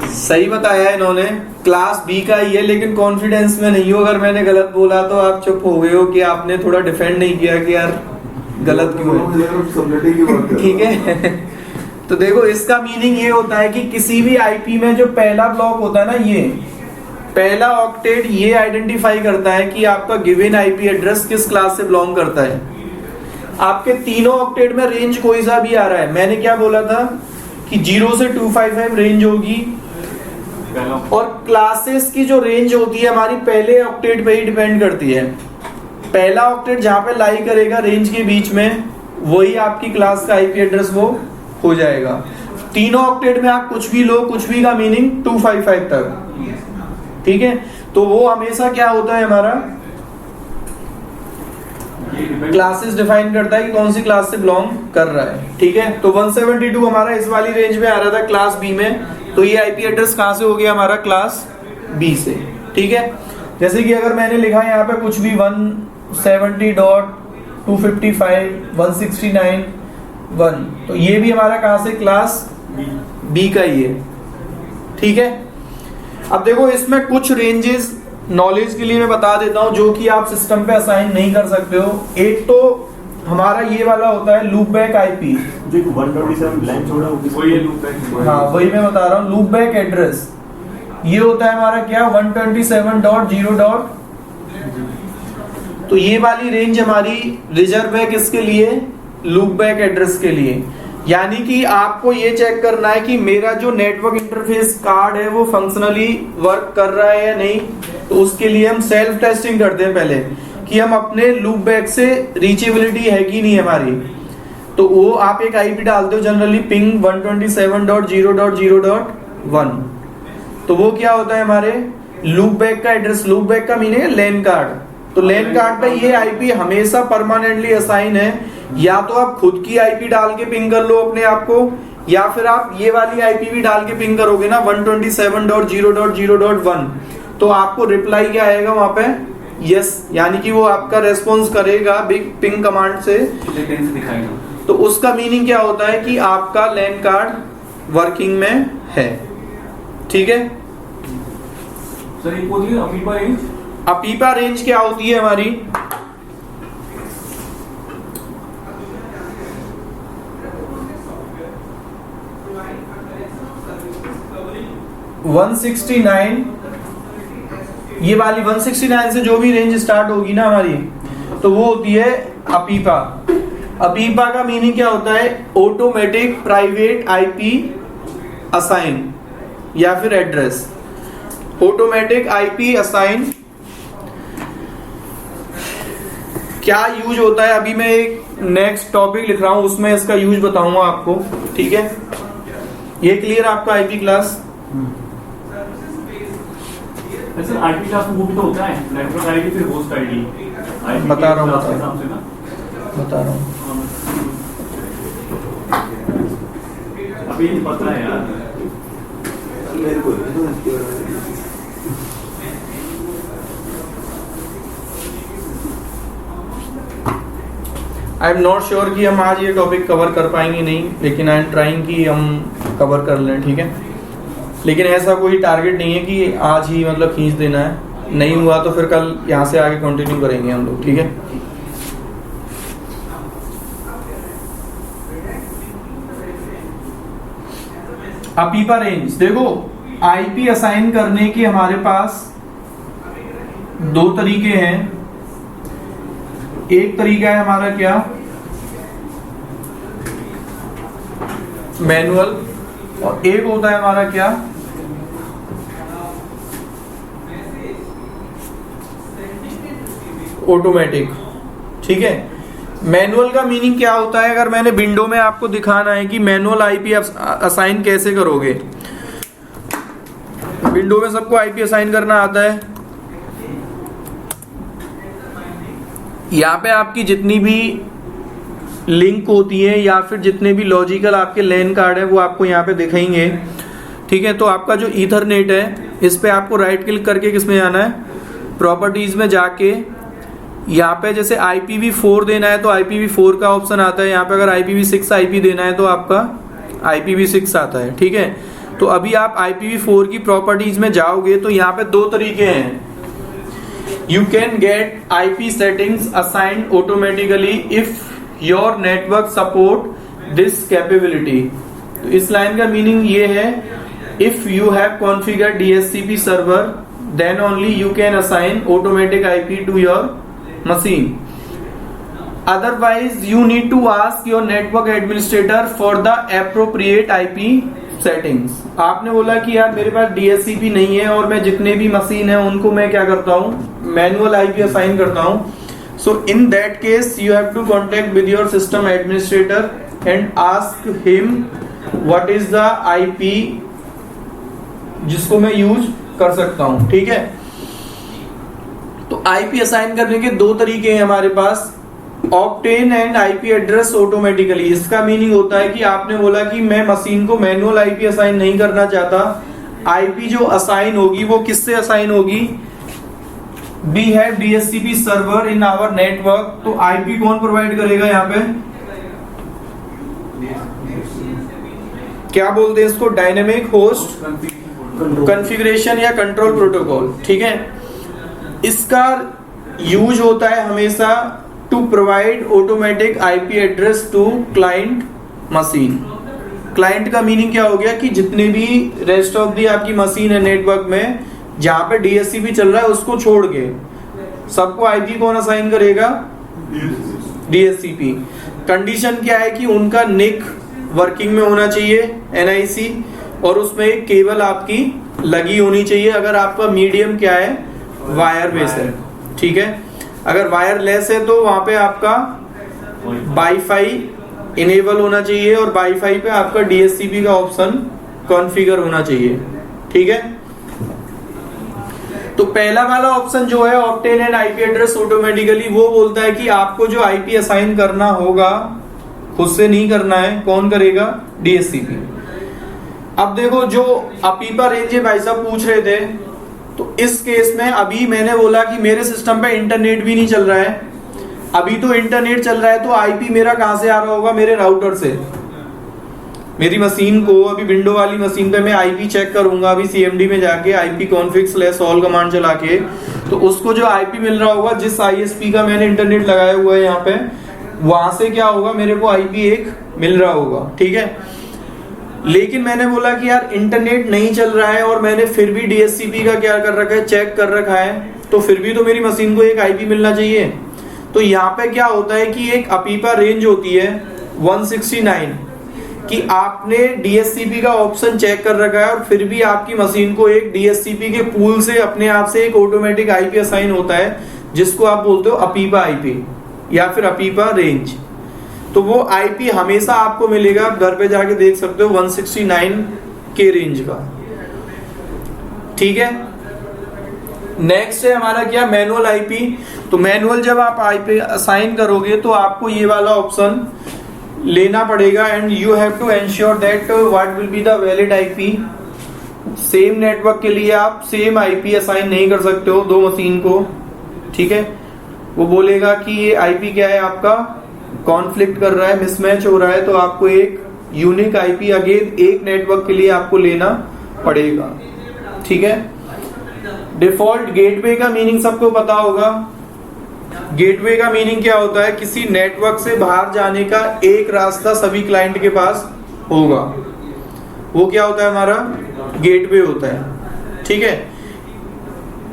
सही बताया है इन्होंने, क्लास बी का ही है, लेकिन कॉन्फिडेंस में नहीं हो। अगर मैंने गलत बोला तो आप चुप हो गए हो कि आपने थोड़ा डिफेंड नहीं किया कि यार गलत क्यों है, ठीक है। तो देखो इसका मीनिंग ये होता है कि किसी भी आईपी में जो पहला ब्लॉक होता है ना, ये पहला ऑक्टेट ये आइडेंटिफाई करता है कि आपका गिवन आईपी एड्रेस किस क्लास से बिलोंग करता है। आपके तीनों ऑक्टेट में रेंज कोई सा भी आ रहा है, मैंने क्या बोला था कि 0 से 255 रेंज होगी, और क्लासेस की जो रेंज होती है हमारी पहले ऑक्टेट पे ही डिपेंड करती है। पहला ऑक्टेट जहां पे लाई करेगा रेंज के बीच में, वही आपकी क्लास का आईपी एड्रेस वो हो जाएगा। तीनों ऑक्टेट में आप कुछ भी लो, कुछ भी का मीनिंग 255 तक, ठीक है। तो वो हमेशा क्या होता है हमारा क्लासेस डिफाइन करता है कि कौन सी क्लास से बिलोंग कर रहा है, ठीक है। तो 172 हमारा इस वाली रेंज में आ रहा था क्लास बी में, तो ये आईपी एड्रेस कहां से हो गया हमारा? क्लास बी से, ठीक है। जैसे कि अगर मैंने लिखा यहाँ पे कुछ भी 170.255, 169.1, तो ये भी हमारा कहां से? क्लास बी का ही है, ठीक है। अब देखो इसमें कुछ रेंजेस नॉलेज के लिए मैं बता देता हूं जो कि आप सिस्टम पे असाइन नहीं कर सकते हो। एक तो हमारा ये वाला होता है लूप बैक आईपी, जो 127 ब्लैंक छोड़ा वही है लूप बैक। हाँ वही मैं बता रहा हूँ, लूप बैक एड्रेस ये होता है हमारा क्या? 127.0. तो ये वाली रेंज हमारी रिजर्व है किसके लिए? लूप बैक एड्रेस के लिए। यानी कि आपको ये चेक करना है कि मेरा जो नेटवर्क इंटरफेस कार्ड है वो फंक्शनली वर्क कर रहा है या नहीं। तो उसके लिए हम सेल्फ टेस्टिंग करते हैं पहले कि हम अपने लूप बैक से रीचेबिलिटी है कि नहीं हमारी। तो वो आप एक आईपी डालते हो जनरली पिंग 127.0.0.1, तो वो क्या होता है हमारे लूप बैक का एड्रेस। लूप बैक का मीनिंग है लैन कार्ड। तो लैन कार्ड पे ये आईपी हमेशा परमानेंटली असाइन है। या तो आप खुद की आईपी डाल के पिंग कर लो अपने आप को, या फिर आप ये वाली आईपी भी डाल के पिंग करोगे ना 127.0.0.1, तो आपको रिप्लाई क्या आएगा वहां पे? यस, यानी कि वो आपका रेस्पॉन्स करेगा बिग पिंग कमांड से। तो उसका मीनिंग क्या होता है कि आपका लैन कार्ड वर्किंग में है, ठीक है। सर एक होती है अमीबा रेंज। अपीपा रेंज क्या होती है हमारी? ये वाली 169 से जो भी रेंज स्टार्ट होगी ना हमारी, तो वो होती है अपीपा। अपीपा का मीनिंग क्या होता है? ऑटोमेटिक प्राइवेट आईपी असाइन या फिर एड्रेस। ऑटोमेटिक आईपी असाइन क्या यूज होता है? अभी मैं एक नेक्स्ट टॉपिक लिख रहा हूं, उसमें इसका यूज बताऊंगा आपको, ठीक है। ये क्लियर आपका IP class? Sir IP class में वो भी तो होता है नेटवर्क आईडी फिर होस्ट आईडी। बता रहा हूँ बता रहा हूँ अभी नहीं पता है यार मेरे को। आई एम नॉट श्योर कि हम आज ये टॉपिक कवर कर पाएंगे नहीं, लेकिन आई एम ट्राइंग कि हम कवर कर लें, ठीक है। लेकिन ऐसा कोई टारगेट नहीं है कि आज ही मतलब खींच देना है, नहीं हुआ तो फिर कल यहाँ से आगे कंटिन्यू करेंगे हम लोग, ठीक है। अपीपा रेंज, देखो आईपी असाइन करने के हमारे पास दो तरीके हैं। एक तरीका है हमारा क्या, मैनुअल, और एक होता है हमारा क्या, ऑटोमेटिक, ठीक है। मैनुअल का मीनिंग क्या होता है, अगर मैंने विंडो में आपको दिखाना है कि मैनुअल आईपी असाइन कैसे करोगे। विंडो में सबको आईपी असाइन करना आता है। यहाँ पे आपकी जितनी भी लिंक होती है या फिर जितने भी लॉजिकल आपके लैन कार्ड है वो आपको यहाँ पे दिखेंगे, ठीक है। तो आपका जो ईथरनेट है इस पे आपको राइट क्लिक करके किस में जाना है, प्रॉपर्टीज में जाके यहाँ पे जैसे IPv4 देना है तो IPv4 का ऑप्शन आता है। यहाँ पे अगर IPv6 आईपी देना है तो आपका IPv6 आता है, ठीक है। तो अभी आप IPv4 की प्रॉपर्टीज में जाओगे तो यहाँ पे दो तरीके हैं। You can get IP settings assigned automatically if your network support this capability। तो इस लाइन का मीनिंग ये है, if you have configured DHCP server then only you can assign automatic IP to your machine, otherwise you need to ask your network administrator for the appropriate IP settings। आपने बोला कि यार मेरे पास DHCP नहीं है और मैं जितने भी मशीन है उनको मैं क्या करता हूँ, मैनुअल IP असाइन करता हूँ। So in that case you have to contact with your system administrator and ask him what is the IP जिसको मैं यूज कर सकता हूँ, ठीक है। तो IP असाइन करने के दो तरीके हैं हमारे पास, obtain and IP address automatically. इसका मीनिंग होता है कि आपने बोला कि मैं मशीन को मैनुअल IP असाइन नहीं करना चाहता, IP जो असाइन होगी वो किससे असाइन होगी, we have DHCP server in our network. तो IP कौन प्रोवाइड करेगा, यहाँ पे क्या बोलते हैं इसको, डायनेमिक होस्ट कॉन्फ़िगरेशन या कंट्रोल प्रोटोकॉल, ठीक है। इसका यूज होता है हमेशा to provide automatic IP address to client machine. Client का मीनिंग क्या हो गया कि जितने भी रेस्ट ऑफ दी आपकी मशीन है नेटवर्क में जहां पे DHCP चल रहा है उसको छोड़ के सबको IP कौन असाइन करेगा, DHCP। कंडीशन क्या है कि उनका निक वर्किंग में होना चाहिए, NIC, और उसमें एक केबल आपकी लगी होनी चाहिए। अगर आपका मीडियम क्या है, वायरलेस है, ठीक है। अगर वायरलेस है तो वहां पे आपका वाईफाई इनेबल होना चाहिए और वाईफाई पे आपका DHCP का ऑप्शन कॉन्फ़िगर होना चाहिए, ठीक है। तो पहला वाला ऑप्शन जो है obtain and IP address automatically, वो बोलता है कि आपको जो IP असाइन करना होगा खुद से नहीं करना है, कौन करेगा, DHCP। अब देखो जो अपीपा रेंज भाई साहब पूछ रहे थे, तो इस केस में अभी मैंने बोला कि मेरे सिस्टम पे इंटरनेट भी नहीं चल रहा है। अभी तो इंटरनेट चल रहा है तो IP मेरा कहां से आ रहा होगा, मेरे राउटर से। मेरी मशीन को अभी विंडो वाली मशीन पे मैं IP चेक करूंगा अभी CMD में जाके IP config/all कमांड चला के, तो उसको जो IP मिल रहा होगा जिस ISP का मैंने इंटरनेट लगाया हुआ है यहाँ पे, वहां से क्या होगा, मेरे को IP एक मिल रहा होगा, ठीक है। लेकिन मैंने बोला कि यार इंटरनेट नहीं चल रहा है और मैंने फिर भी DHCP का क्या कर रखा है, चेक कर रखा है, तो फिर भी तो मेरी मशीन को एक IP मिलना चाहिए। तो यहाँ पे क्या होता है कि एक अपीपा रेंज होती है 169 कि आपने DHCP का ऑप्शन चेक कर रखा है और फिर भी आपकी मशीन को एक DHCP के पूल से अपने आप से एक ऑटोमेटिक IP असाइन होता है, जिसको आप बोलते हो अपीपा IP या फिर अपीपा रेंज। तो वो IP हमेशा आपको मिलेगा, आप घर पे जाके देख सकते हो 169 के रेंज का, ठीक है। नेक्स्ट है हमारा क्या, मैनुअल IP। तो मैनुअल जब आप IP असाइन करोगे तो आपको ये वाला ऑप्शन लेना पड़ेगा and you have to ensure that what will be the valid IP। Same network के लिए आप सेम IP असाइन नहीं कर सकते हो दो मशीन को, ठीक है। वो बोलेगा कि ये IP क्या है, आपका कॉन्फ्लिक्ट कर रहा है, मिसमैच हो रहा है, तो आपको एक यूनिक IP अगेन एक नेटवर्क के लिए आपको लेना पड़ेगा। ठीक है, डिफॉल्ट गेटवे का मीनिंग सबको पता होगा। गेटवे का मीनिंग क्या होता है? किसी नेटवर्क से बाहर जाने का एक रास्ता सभी क्लाइंट के पास होगा, वो क्या होता है? हमारा गेटवे होता है। ठीक है,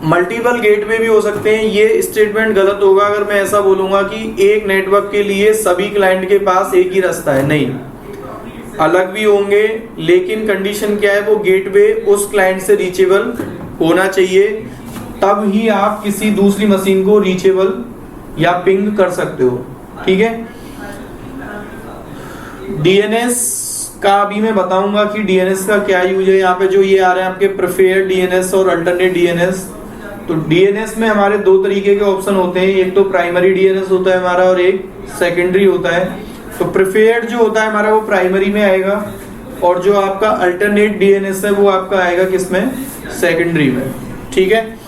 मल्टीपल गेटवे भी हो सकते हैं। ये स्टेटमेंट गलत होगा अगर मैं ऐसा बोलूंगा कि एक नेटवर्क के लिए सभी क्लाइंट के पास एक ही रास्ता है। नहीं, अलग भी होंगे, लेकिन कंडीशन क्या है? वो गेटवे उस क्लाइंट से रीचेबल होना चाहिए, तब ही आप किसी दूसरी मशीन को रीचेबल या पिंग कर सकते हो। ठीक है, डीएनएस का अभी मैं बताऊंगा कि डीएनएस का क्या यूज है। यहाँ पे जो ये आ रहे हैं आपके प्रेफर्ड डीएनएस और अल्टरनेट डीएनएस। तो डीएनएस में हमारे दो तरीके के ऑप्शन होते हैं, एक तो प्राइमरी डीएनएस होता है हमारा और एक सेकेंडरी होता है। तो प्रेफर्ड जो होता है हमारा वो प्राइमरी में आएगा, और जो आपका अल्टरनेट डीएनएस है वो आपका आएगा किसमें? सेकेंडरी में। ठीक है,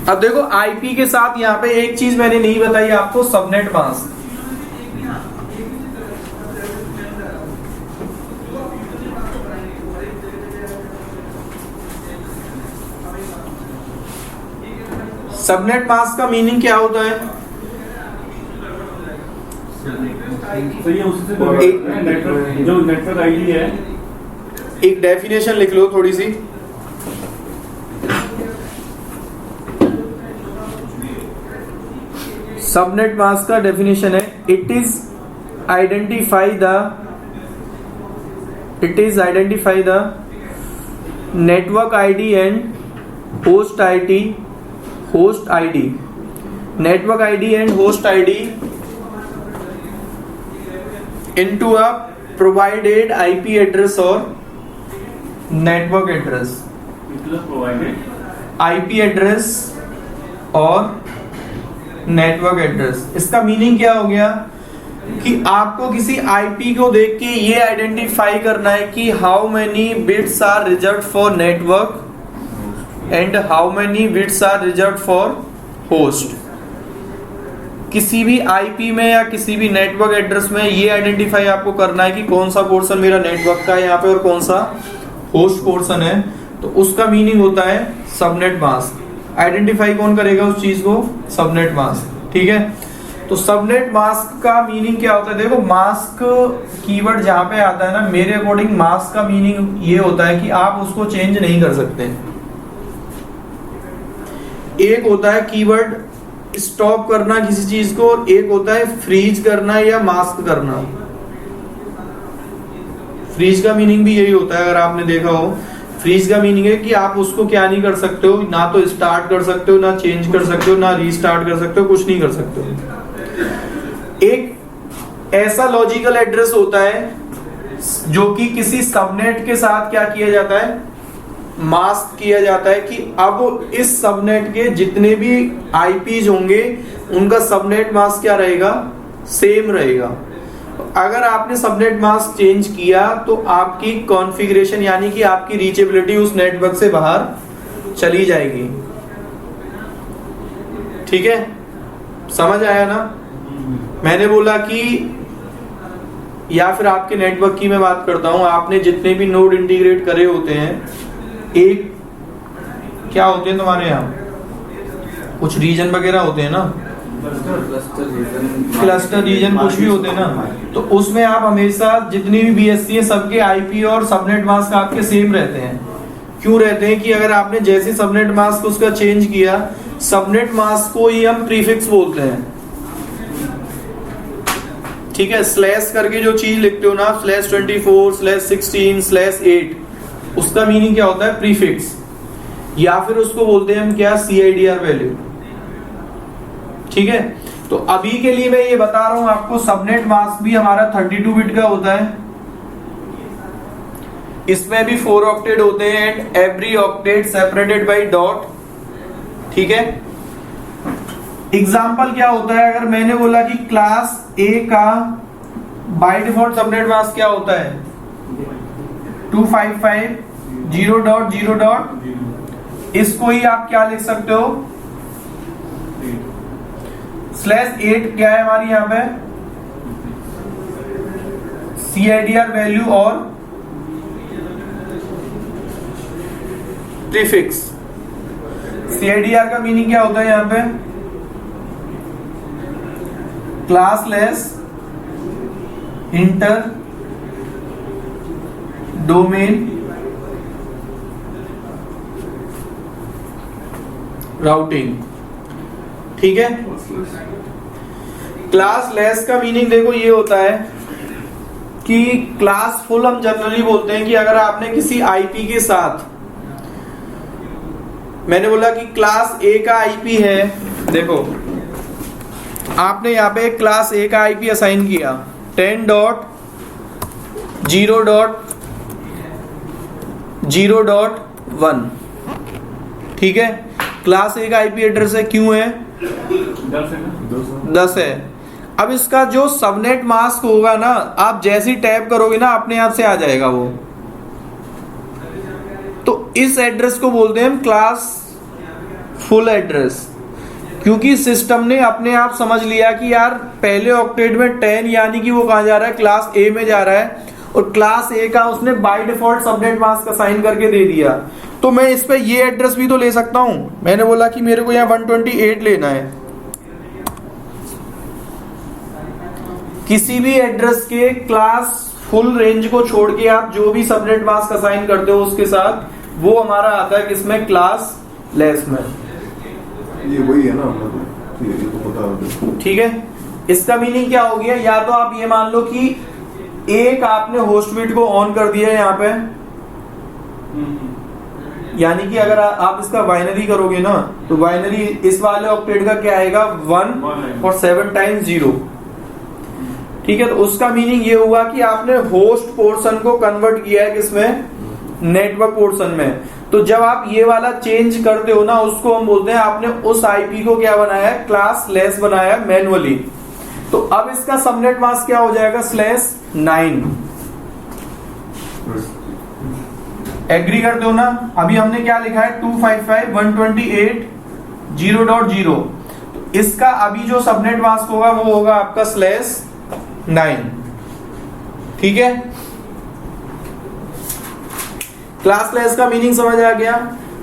अब देखो आईपी के साथ यहाँ पे एक चीज मैंने नहीं बताई आपको, सबनेट मास्क। सबनेट मास्क का मीनिंग क्या होता है? तो ये उससे नेटवर्क, जो नेटवर्क आईडी है, एक डेफिनेशन लिख लो थोड़ी सी। सबनेट मास्क का डेफिनेशन है, it is identify the network ID and host ID network ID and host ID into a provided IP address or network address, IP address और network address. इसका meaning क्या हो गया कि आपको किसी आईपी को देख के ये आइडेंटिफाई करना है कि how many bits are reserved for network and how many bits are reserved for host. किसी भी आईपी में या किसी भी नेटवर्क एड्रेस में ये आइडेंटिफाई आपको करना है कि कौन सा पोर्शन मेरा नेटवर्क का है यहाँ पे और कौन सा होस्ट पोर्शन है। तो उसका मीनिंग होता है सबनेट मास्क। आइडेंटिफाई कौन करेगा उस चीज को? Subnet mask. ठीक है, तो सबनेट मास्क का मीनिंग क्या होता है? देखो, मास्क कीवर्ड जहां पे आता है ना, मेरे अकॉर्डिंग मास्क का मीनिंग ये होता है कि आप उसको चेंज नहीं कर सकते। एक होता है कीवर्ड स्टॉप करना किसी चीज को, और एक होता है फ्रीज करना या मास्क करना। फ्रीज का मीनिंग भी यही होता है, अगर आपने देखा हो। फ्रीज का मीनिंग है कि आप उसको क्या नहीं कर सकते हो, ना तो स्टार्ट कर सकते हो, ना चेंज कर सकते हो, ना रीस्टार्ट कर सकते हो, कुछ नहीं कर सकते हो। एक ऐसा लॉजिकल एड्रेस होता है जो कि किसी सबनेट के साथ क्या किया जाता है? मास्क किया जाता है कि अब इस सबनेट के जितने भी आईपीज होंगे उनका सबनेट मास्क क्या रहेगा? सेम रहेगा। अगर आपने सबनेट मास्क चेंज किया तो आपकी कॉन्फ़िगरेशन यानी कि आपकी रीचेबिलिटी उस नेटवर्क से बाहर चली जाएगी। ठीक है, समझ आया ना? मैंने बोला कि या फिर आपके नेटवर्क की मैं बात करता हूं, आपने जितने भी नोड इंटीग्रेट करे होते हैं, एक क्या होते हैं तुम्हारे यहाँ? कुछ रीजन वगैरह होते हैं ना, क्लस्टर रीजन कुछ भी होते हैं ना, तो उसमें आप हमेशा जितनी भी बीएससी है सबके आईपी और सबनेट मास्क आपके सेम रहते हैं। क्यों रहते हैं? कि अगर आपने जैसे सबनेट मास्क उसका चेंज किया, सबनेट मास्क को ही हम प्रीफिक्स बोलते हैं। ठीक है, स्लैश करके जो चीज लिखते हो ना, /24 /16 /8, उसका मीनिंग क्या होता है? प्रीफिक्स। या फिर उसको बोलते हैं हम क्या? CIDR value. ठीक है, तो अभी के लिए मैं ये बता रहा हूं आपको, सबनेट मास्क भी हमारा 32 बिट का होता है। इसमें भी 4 ऑक्टेट होते हैं and every octet separated by dot. ठीक है, एग्जाम्पल क्या होता है? अगर मैंने बोला कि क्लास A का बाय डिफॉल्ट सबनेट मास्क क्या होता है? 255.0.0. इसको ही आप क्या लिख सकते हो? /8 क्या है हमारी यहाँ पे? CIDR वैल्यू और प्रीफिक्स। CIDR का मीनिंग क्या होता है यहाँ पे? Classless inter domain routing. ठीक है, क्लासलेस का मीनिंग देखो ये होता है कि क्लास फुल हम जनरली बोलते हैं कि अगर आपने किसी आईपी के साथ, मैंने बोला कि क्लास ए का आईपी है, देखो आपने यहाँ पे क्लास ए का आईपी असाइन किया 10.0.0.1, ठीक है। क्लास ए का आईपी एड्रेस है, क्यों है? 10 है। अब इसका जो सबनेट मास्क होगा ना, आप जैसे ही टैप करोगे ना अपने आप से आ जाएगा वो। तो इस एड्रेस को बोलते हैं हम क्लास फुल एड्रेस, क्योंकि सिस्टम ने अपने आप समझ लिया कि यार पहले ऑक्टेट में 10 यानी कि वो कहां जा रहा है? क्लास ए में जा रहा है, और क्लास ए का उसने by default subnet mask assign करके दे दिया। तो मैं इस पे ये एड्रेस भी तो ले सकता हूं। मैंने बोला कि मेरे को यहाँ 128 लेना है, किसी भी एड्रेस के क्लास फुल रेंज को छोड़ के आप जो भी सबनेट मास्क असाइन करते हो उसके साथ, वो हमारा आता है किसमें? क्लास लेस में। ये वही है ना, ये तो पता है। ठीक है, इसका मीनिंग क्या हो गया? या तो आप ये मान लो कि एक आपने होस्ट बिट को ऑन कर दिया है यहाँ पे, यानी कि अगर आप इसका बाइनरी करोगे ना, तो बाइनरी इस वाले ऑक्टेट का क्या आएगा? 1 और 7 टाइम्स 0। ठीक है, तो उसका मीनिंग ये हुआ कि आपने होस्ट पोर्शन को कन्वर्ट किया है किसमें? नेटवर्क पोर्शन में। तो जब आप ये वाला चेंज करते हो ना, उसको हम बोलते हैं आपने उस आईपी को क्या बनाया है? क्लास लेस बनाया मैनुअली। तो अब इसका सबनेट मास्क क्या हो जाएगा? /9। एग्री करते हो ना? अभी हमने क्या लिखा है? 255.128.0.0। तो इसका अभी जो सबनेट मास्क होगा वो होगा आपका /9। ठीक है, क्लासलेस का मीनिंग समझ आ गया।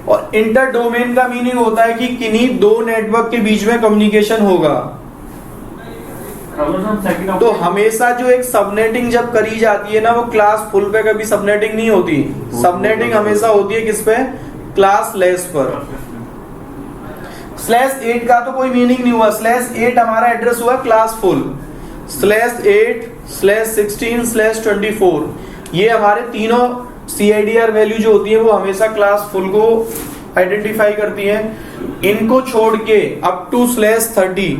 और इंटर डोमेन का मीनिंग होता है कि किन्हीं दो नेटवर्क के बीच में कम्युनिकेशन होगा। तो हमेशा जो एक सबनेटिंग जब करी जाती है ना, वो क्लास फुल पे कभी सबनेटिंग नहीं होती। सबनेटिंग हमेशा होती है किस पे? क्लास लेस पर। /8 का तो कोई मीनिंग नहीं हुआ। /8 हमारा एड्रेस हुआ क्लास फुल। /8, /16, /24 ये हमारे तीनों CIDR वैल्यू जो होती है वो हमेशा क्लास फुल को आइडेंटिफाई करती है। इनको छोड़ के अप टू /30,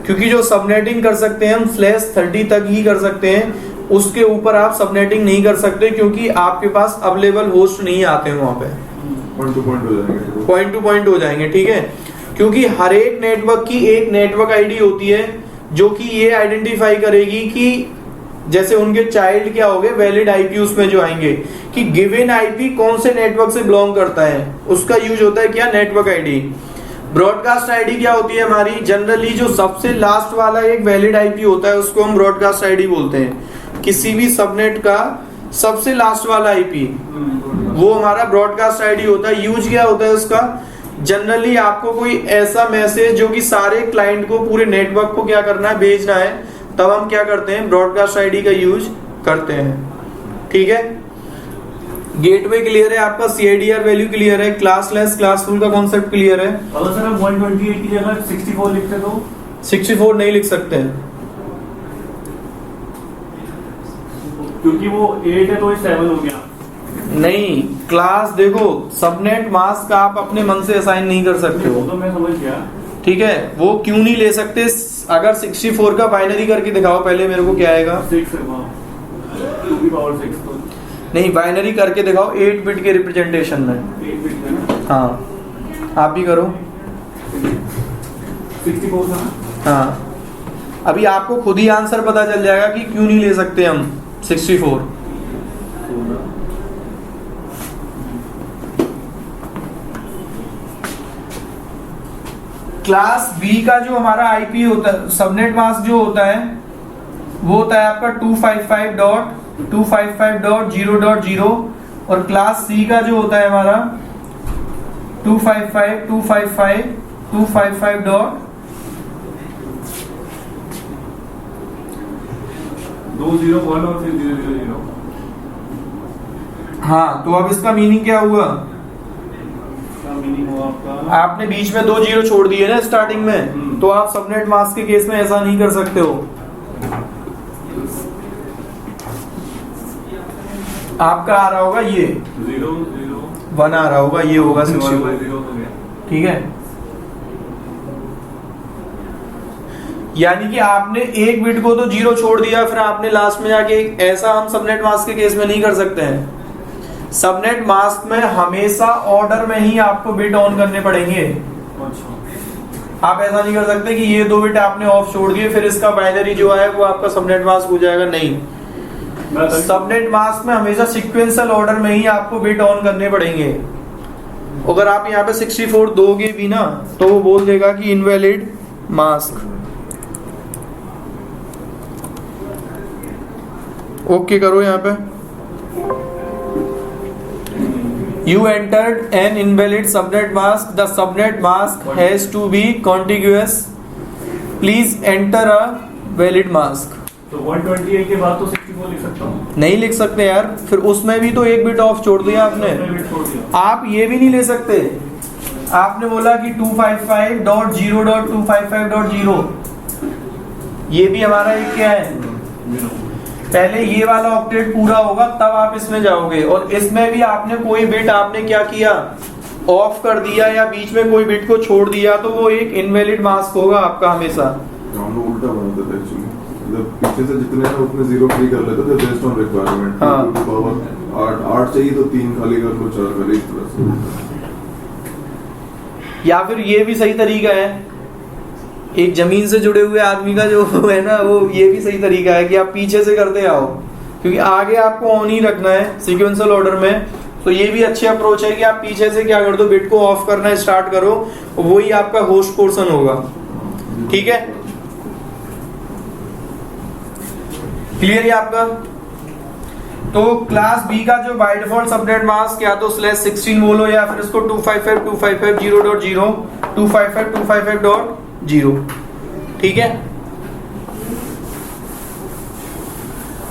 क्योंकि जो सबनेटिंग कर सकते हैं हम /30 तक ही कर सकते हैं, उसके ऊपर आप सबनेटिंग नहीं कर सकते, क्योंकि आपके पास अवेलेबल होस्ट नहीं आते हैं वहां पे। पॉइंट टू पॉइंट हो जाएंगे, पॉइंट टू पॉइंट हो जाएंगे। ठीक है, क्योंकि हर एक नेटवर्क की एक नेटवर्क आईडी होती है जो कि ये आइडेंटिफाई करेगी कि जैसे उनके चाइल्ड क्या हो गए, वैलिड आईपी उसमें जो आएंगे कि गिवन आईपी कौन से नेटवर्क से बिलोंग करता है, उसका यूज होता है क्या? Network ID. ब्रॉडकास्ट आईडी क्या होती है हमारी? जनरली जो सबसे लास्ट वाला एक वैलिड आईपी होता है उसको हम ब्रॉडकास्ट आईडी बोलते हैं। किसी भी सबनेट का सबसे लास्ट वाला आईपी वो हमारा ब्रॉडकास्ट आईडी होता है। यूज क्या होता है उसका? जनरली आपको कोई ऐसा मैसेज जो कि सारे क्लाइंट को, पूरे नेटवर्क को क्या करना है? भेजना है, तब हम क्या करते हैं? ब्रॉडकास्ट आईडी का यूज करते हैं। ठीक है, गेटवे क्लियर है आपका, CIDR वैल्यू क्लियर है, क्लास लेस क्लास फुल का कॉन्सेप्ट क्लियर है। अगर सर हम 128 की जगह 64 लिखते तो 64 नहीं लिख सकते हैं, क्योंकि वो 8 है तो ये 7 हो गया। नहीं, क्लास देखो सबनेट मास्क आप अपने मन से असाइन नहीं कर सकते वो हो। तो मैं समझ गया। ठीक है, वो क्यों नहीं ले सकते? अगर 64 का बाइनरी करके दिखाओ पहले मेरे को, क्या आएगा? 6 है, 2⁻6 तो नहीं, बाइनरी करके दिखाओ 8 बिट के रिप्रेजेंटेशन में। 8 बिट है ना। हाँ, आप भी करो। 64 था ना। हाँ, अभी आपको खुद ही आंसर पता चल जाएगा कि क्यों नहीं ले सकते हम 64। क्लास बी का जो हमारा आईपी होता है, सबनेट मास्क जो होता है वो होता है आपका 255.255.0.0 और क्लास सी का जो होता है हमारा 255 डॉट 201 और फिर 000। हाँ, तो अब इसका मीनिंग क्या हुआ? मीनिंग हुआ आपका, आपने बीच में 2 जीरो छोड़ दिए ना स्टार्टिंग में, तो आप सबनेट मास्क के केस में ऐसा नहीं कर सकते हो। आपका आ रहा होगा ये 1 आ रहा होगा, ये होगा 64, ठीक है। यानी कि आपने एक बिट को तो 0 छोड़ दिया, फिर आपने लास्ट में जाके ऐसा हम सबनेट मास्क के केस में नहीं कर सकते हैं। सबनेट मास्क में हमेशा ऑर्डर में ही आपको बिट ऑन करने पड़ेंगे। आप ऐसा नहीं कर सकते कि ये 2 बिट आपने ऑफ छोड़ दिए फिर इसका बाइनरी जो है वो आपका सबनेट मास्क हो जाएगा, नहीं। सबनेट मास्क में हमेशा सीक्वेंशियल ऑर्डर में ही आपको बिट ऑन करने पड़ेंगे। अगर आप यहाँ पे 64 दोगे भी ना तो वो बोल देगा कि इनवैलिड मास्क। ओके करो यहाँ पे। You entered an invalid subnet mask. The subnet mask has to be contiguous. Please enter a valid mask. तो 128 के बाद तो 64 लिख सकता हूँ? नहीं लिख सकते यार, फिर उसमें भी तो एक बिट ऑफ छोड़ दिया आपने। आप ये भी नहीं ले सकते। आपने बोला कि 255.0.255.0, ये भी हमारा एक क्या है, पहले ये वाला ऑक्टेट पूरा होगा तब आप इसमें जाओगे। और इसमें भी आपने कोई बिट आपने क्या किया, ऑफ कर दिया या बीच में कोई बिट को छोड़ दिया तो वो एक इनवैलिड मास्क होगा आपका हमेशा। हम लोग उल्टा बनाते थे एक्चुअली, मतलब पीछे से जितने हैं उतने 0 फ्री कर लेते थे बेस्ड ऑन रिक्वायरमेंट। हाँ। 8 चाहिए तो 3 खाली कर लो, 4 कर, इस तरह से। या फिर ये भी सही तरीका है, एक जमीन से जुड़े हुए आदमी का जो है ना, वो ये भी सही तरीका है कि आप पीछे से करते आओ, क्योंकि आगे आपको ऑन ही रखना है सीक्वेंशियल ऑर्डर में। तो ये भी अच्छी अप्रोच है कि आप पीछे से क्या कर दो, बिट को ऑफ करना स्टार्ट करो, वही आपका होस्ट पोर्शन होगा। ठीक है, क्लियर है आपका? तो क्लास बी का जो बाय डिफॉल्ट सबनेट मास्क या तो /16 बोलो या फिर इसको 255.255.0.0 255.255.0, ठीक है।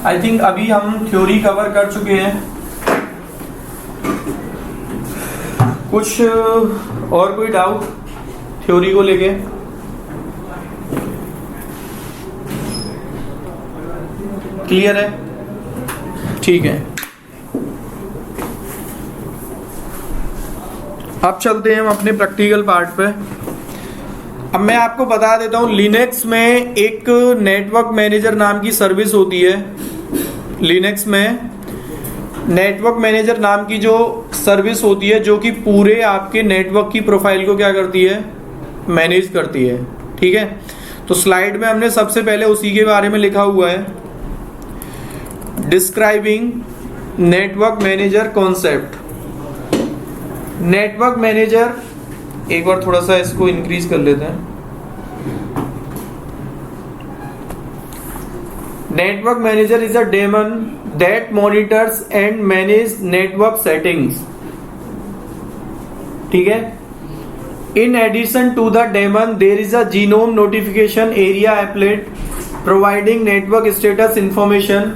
आई थिंक अभी हम थ्योरी कवर कर चुके हैं। कुछ और कोई डाउट थ्योरी को लेके? क्लियर है? ठीक है, अब चलते हैं हम अपने प्रैक्टिकल पार्ट पे। अब मैं आपको बता देता हूं, लिनक्स में एक नेटवर्क मैनेजर नाम की सर्विस होती है। लिनक्स में नेटवर्क मैनेजर नाम की जो सर्विस होती है, जो कि पूरे आपके नेटवर्क की प्रोफाइल को क्या करती है, मैनेज करती है। ठीक है, तो स्लाइड में हमने सबसे पहले उसी के बारे में लिखा हुआ है, describing network manager concept. Network manager, एक बार थोड़ा सा इसको इंक्रीज कर लेते हैं। Network manager is a daemon that monitors and manage network settings. ठीक है, in addition to the daemon there is a GNOME notification area applet providing network status information,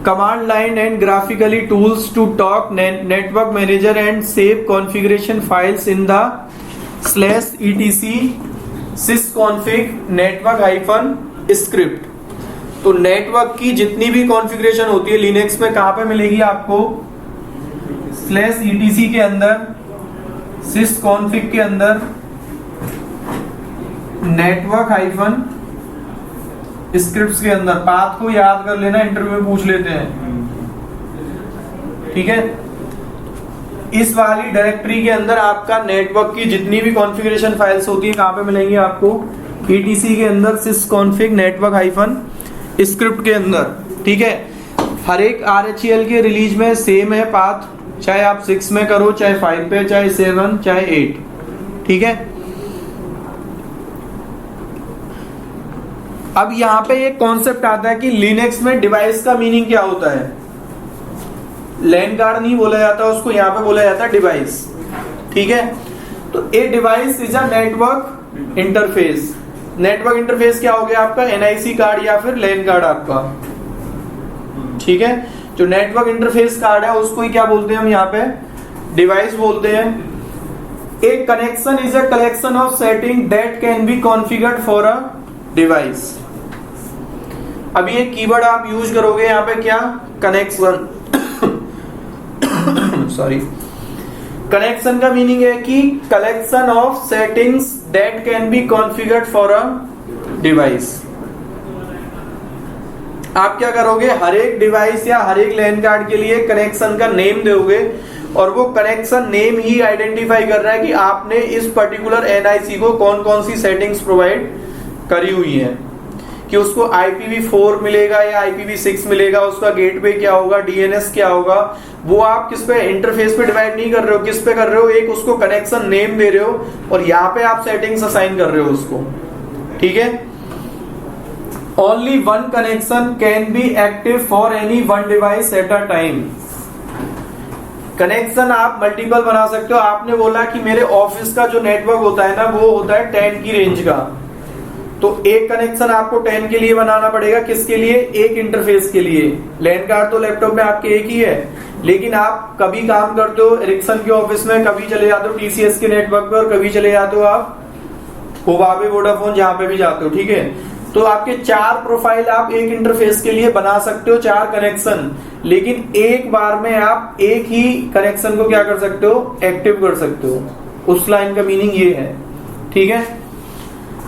command line and graphically tools to talk network manager and save configuration files in the /etc sysconfig network-script। तो network की जितनी भी configuration होती है Linux में कहां पे मिलेगी आपको, /etc के अंदर, sysconfig के अंदर, नेटवर्क स्क्रिप्ट्स के अंदर। पाथ को याद कर लेना, इंटरव्यू में पूछ लेते हैं। ठीक है, इस वाली डायरेक्टरी के अंदर आपका नेटवर्क की जितनी भी कॉन्फ़िगरेशन फाइल्स होती है कहां पे मिलेंगी आपको, etc के अंदर, sysconfig network-script के अंदर। ठीक है, हर एक RHEL के रिलीज में सेम है पाथ, चाहे आप 6 में करो, चाहे 5 पे, चाहे 7, चाहे 8। ठीक है, अब यहां पे एक कॉन्सेप्ट आता है कि लिनक्स में डिवाइस का मीनिंग क्या होता है। लैन कार्ड नहीं बोला जाता उसको, यहां पे बोला जाता है डिवाइस। ठीक है। तो a device is a network interface. Network interface क्या हो गया आपका? एनआईसी कार्ड या फिर लैन कार्ड आपका, ठीक है। जो नेटवर्क इंटरफेस कार्ड है उसको ही क्या बोलते हैं हम यहाँ पे? डिवाइस बोलते हैं। ए connection is a collection of setting that can be configured for a device. अभी एक कीवर्ड आप यूज करोगे यहाँ पे, क्या? कनेक्शन। सॉरी, कनेक्शन का मीनिंग है कि collection of settings that can be configured for a device. आप क्या करोगे? हर एक डिवाइस या हर एक लैन कार्ड के लिए कनेक्शन का नेम दोगे और वो कनेक्शन नेम ही आइडेंटिफाई कर रहा है कि आपने इस पर्टिकुलर एनआईसी को कौन कौन सी सेटिंग्स प्रोवाइड करी हुई है, कि उसको IPv4 मिलेगा या IPv6 मिलेगा, उसका गेटवे क्या होगा, DNS क्या होगा। वो आप किस पे? इंटरफेस पे डिवाइड नहीं कर रहे हो, किस पे कर रहे हो? एक उसको कनेक्शन नेम दे रहे हो और यहाँ पे आप सेटिंग्स असाइन कर रहे हो उसको, ठीक है। Only one connection can be active for any one device at a time. Connection आप मल्टीपल बना सकते हो। आपने बोला कि मेरे ऑफिस का जो नेटवर्क होता है ना, वो होता है 10 की रेंज का, तो एक कनेक्शन आपको 10 के लिए बनाना पड़ेगा। किसके लिए? एक इंटरफेस के लिए। लैन कार्ड तो लैपटॉप में आपके एक ही है, लेकिन आप कभी काम करते हो एरिक्सन के ऑफिस में, कभी चले जाते हो TCS के नेटवर्क पे और कभी चले जाते हो आप हुवावे, वोडाफोन, जहां पे भी जाते हो, ठीक है। तो आपके 4 प्रोफाइल आप एक इंटरफेस के लिए बना सकते हो, 4 कनेक्शन, लेकिन एक बार में आप एक ही कनेक्शन को क्या कर सकते हो? एक्टिव कर सकते हो। उस लाइन का मीनिंग ये है, ठीक है।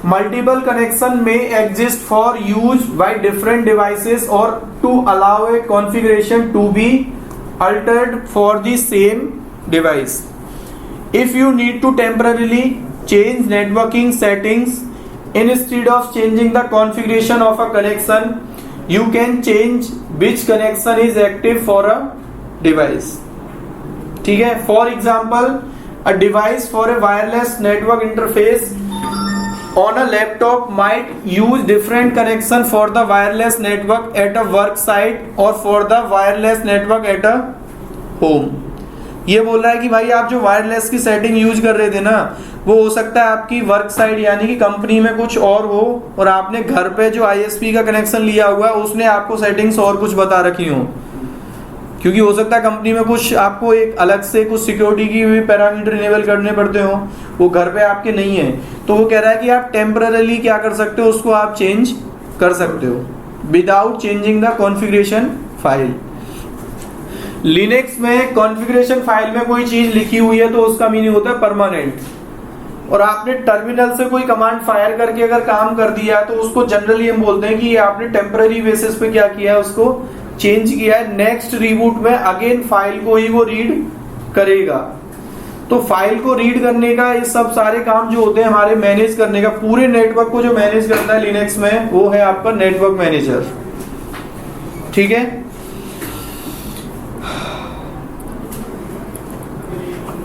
मल्टीपल कनेक्शन में exist for use by different devices और to allow a configuration to be altered for the same device. If you need to temporarily change networking settings instead of changing the configuration of a connection, you can change which connection is active for a device, ठीक है। For example, a device for a wireless network interface on a laptop might use different connection for the wireless network at a work site or for the wireless network at a home। ये बोल रहा है कि भाई आप जो wireless की setting use कर रहे थे ना, वो हो सकता है आपकी वर्क साइट यानी कि कंपनी में कुछ और हो, और आपने घर पे जो ISP का कनेक्शन लिया हुआ है उसने आपको सेटिंग्स और कुछ बता रखी हो, क्योंकि हो सकता है कंपनी में कुछ आपको एक अलग से कुछ सिक्योरिटी की भी पैरामीटर इनेबल करने पड़ते हो, वो घर पे आपके नहीं है। तो वो कह रहा है कि आप टेम्पररीली क्या कर सकते हो? उसको आप चेंज कर सकते हो without changing the configuration file. Linux में कॉन्फ़िगरेशन फाइल में कोई चीज लिखी हुई है तो उसका मीनिंग होता है परमानेंट, और आपने टर्मिनल से कोई कमांड फायर करके अगर काम कर दिया है तो उसको जनरली हम बोलते हैं कि आपने टेम्पररी बेसिस पे क्या किया है? उसको चेंज किया है। नेक्स्ट रिबूट में अगेन फाइल को ही वो रीड करेगा। तो फाइल को रीड करने का ये सब सारे काम जो होते हैं हमारे मैनेज करने का, पूरे नेटवर्क को जो मैनेज करता है लिनक्स में, वो है आपका नेटवर्क मैनेजर, ठीक है।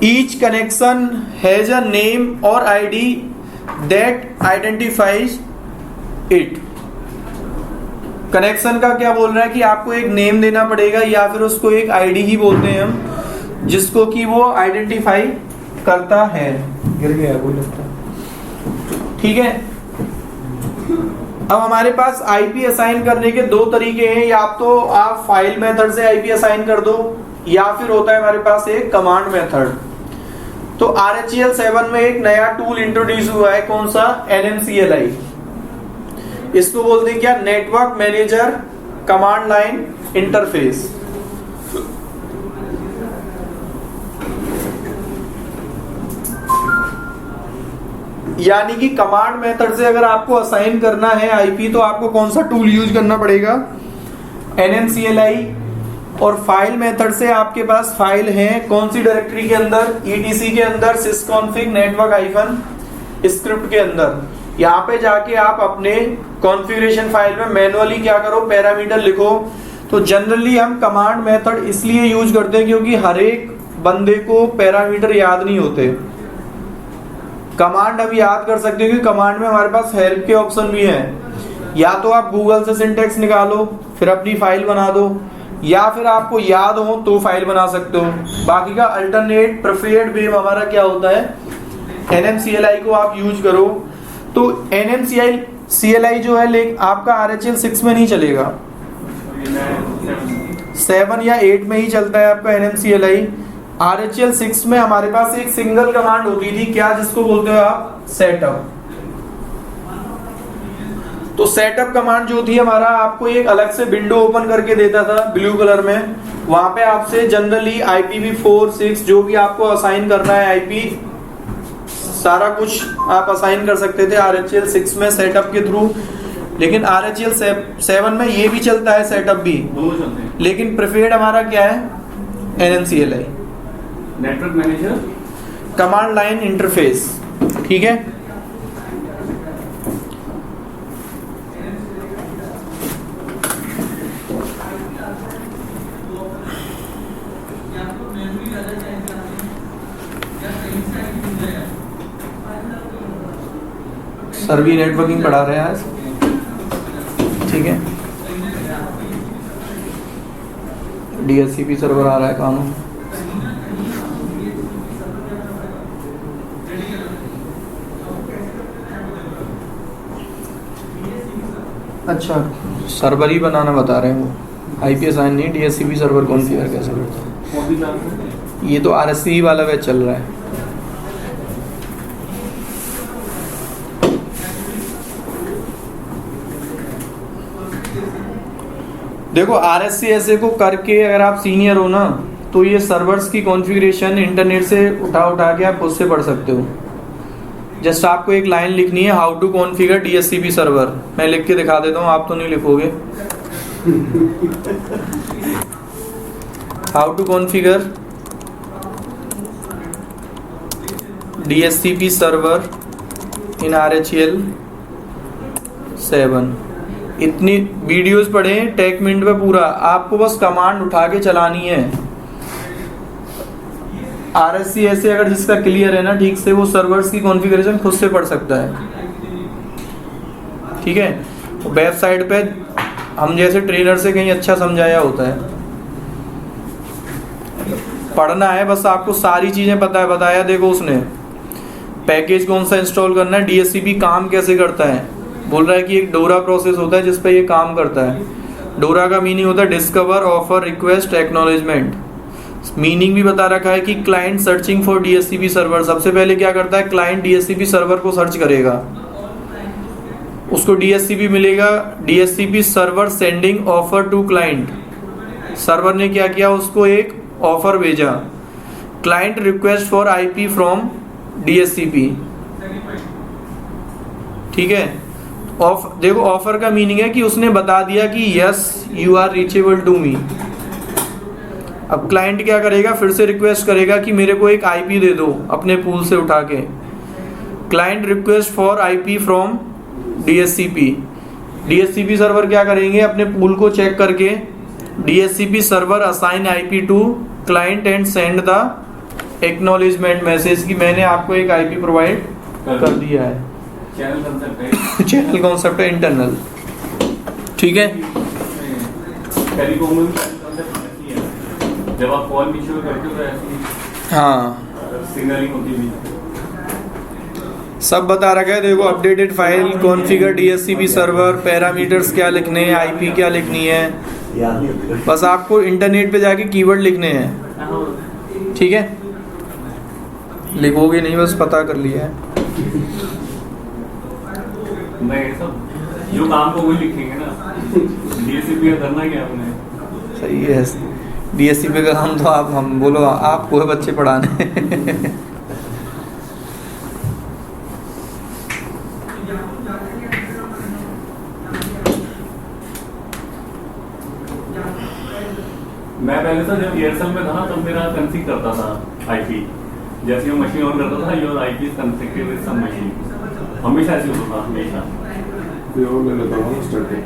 Each connection has a name or ID that identifies it। Connection का क्या बोल रहा है कि आपको एक नेम देना पड़ेगा या फिर उसको एक ID ही बोलते हैं हम, जिसको कि वो आइडेंटिफाई करता है। गिर गया कोई लगता है, ठीक है। अब हमारे पास IP असाइन करने के 2 तरीके हैं, या तो आप फाइल मेथड से IP असाइन कर दो, या फिर होता है हमारे पास एक कमांड मेथड। तो RHEL 7 में एक नया टूल इंट्रोड्यूस हुआ है, कौन सा? NMCLI। इसको बोलते हैं क्या? Network manager command line interface. यानी कि कमांड मेथड से अगर आपको असाइन करना है IP, तो आपको कौन सा टूल यूज करना पड़ेगा? NMCLI। और फाइल मेथड से आपके पास फाइल है कौन सी डायरेक्टरी के अंदर? ETC के अंदर, sysconfig network - स्क्रिप्ट के अंदर। यहाँ पे जाके आप अपने कॉन्फ़िगरेशन फाइल में मैनुअली क्या करो? पैरामीटर लिखो। तो जनरली हम कमांड मेथड इसलिए यूज करते हैं क्योंकि हर एक बंदे को पैरामीटर याद नहीं होते। कमांड हम याद कर सकते हैं क्योंकि कमांड में हमारे पास हेल्प के ऑप्शन भी हैं। या तो आप गूगल से सिंटेक्स निकालो फिर अपनी फाइल बना दो, या फिर आपको याद हो तो फाइल बना सकते हो। बाकी का अल्टरनेट प्रेफर्ड वे हमारा क्या होता है, NMCLI को आप यूज करो। तो NMCLI जो है आपका RHEL 6 में नहीं चलेगा, 7 या 8 में ही चलता है आपका NMCLI। RHEL 6 में हमारे पास एक सिंगल कमांड होती थी, क्या, जिसको बोलते हो आप सेटअप। तो सेटअप कमांड जो थी हमारा, आपको एक अलग से विंडो ओपन करके देता था ब्लू कलर में। वहां पे आपसे जनरली IPv4, 6 जो भी आपको असाइन करना है IP, सारा कुछ आप असाइन कर सकते थे RHEL 6 में सेटअप के थ्रू। लेकिन RHEL 7 में ये भी चलता है सेटअप भी, दोनों चलते हैं। लेकिन प्रेफर्ड हमारा क्या है, NMCLI, network manager command line interface. ठीक है, सर भी नेटवर्किंग पढ़ा रहे हैं आज। ठीक है, DHCP सर्वर आ रहा है कानून। अच्छा, सर्वर ही बनाना बता रहे हैं वो, IP असाइन नहीं, DHCP सर्वर कॉन्फ़िगर कैसे करते हैं। कौन सी क्लास में? ये तो RSC वाला बैच चल रहा है। देखो RSC को करके अगर आप सीनियर हो ना, तो ये सर्वर्स की कॉन्फ़िगरेशन इंटरनेट से उठा के आप खुद से पढ़ सकते हो। जस्ट आपको एक लाइन लिखनी है, how to configure DHCP server. मैं लिख के दिखा देता हूँ, आप तो नहीं लिखोगे। How to configure DHCP server in RHEL 7। इतनी वीडियोस पढ़ें TechMint पे पूरा, आपको बस कमांड उठा के चलानी है। RSC ऐसे अगर जिसका क्लियर है ना ठीक से, वो सर्वर्स की कॉन्फ़िगरेशन खुद से पढ़ सकता है। ठीक है, वेबसाइट पे हम जैसे ट्रेनर से कहीं अच्छा समझाया होता है। पढ़ना है बस, आपको सारी चीजें पता है, बताया देखो उसने। पैकेज कौन सा इंस्टॉल करना है, DHCP काम कैसे करता है, बोल रहा है कि एक डोरा प्रोसेस होता है जिस पे ये काम करता है। डोरा का मीनिंग होता है discover, offer, request, acknowledgement. Meaning भी बता रखा है कि client searching for DHCP server. सबसे पहले क्या करता है, क्लाइंट DHCP सर्वर को सर्च करेगा, उसको DHCP मिलेगा। DHCP server sending offer to client. Server ने क्या किया, उसको एक ऑफर भेजा। Client request for IP from DHCP। ठीक है, देखो ऑफर का मीनिंग है कि उसने बता दिया कि yes you are reachable to me. अब क्लाइंट क्या करेगा, फिर से रिक्वेस्ट करेगा कि मेरे को एक IP दे दो अपने पूल से उठा के। Client request for IP from DHCP। DHCP server क्या करेंगे, अपने पूल को चेक करके DHCP server assign IP to client and send the acknowledgement message कि मैंने आपको एक IP प्रोवाइड कर दिया है। चैनल कंसेप्ट है, चैनल कॉन्सेप्ट है इंटरनल। ठीक है, टेलीकॉम में कंसेप्ट ऐसी है, जब आप कॉल इशू करते हो तो ऐसी हाँ सिग्नलिंग होती है। सब बता रखा है देखो, updated file, configure DHCP server, parameters क्या लिखने हैं, IP क्या लिखनी है। याद नहीं होती। बस आपको इंटरनेट पे जाके कीवर्ड लिखने हैं। ठीक है, लिखोगे नहीं, बस पता कर लिया है। नहीं, सब जो काम को वही लिखेंगे ना। DHCP का करना क्या हमने। सही है, DHCP का काम तो आप, हम बोलो आपको है बच्चे पढ़ाने। मैं पहले था जब एयरसेल में था ना, तब मेरा कॉन्फ़िग करता था IP। जैसे मैं मशीन ऑन करता था, your IP is configured with some machine. हमेशा ऐसे होता था, हमेशा। फिर वो ले लेता हूँ स्टार्टिंग।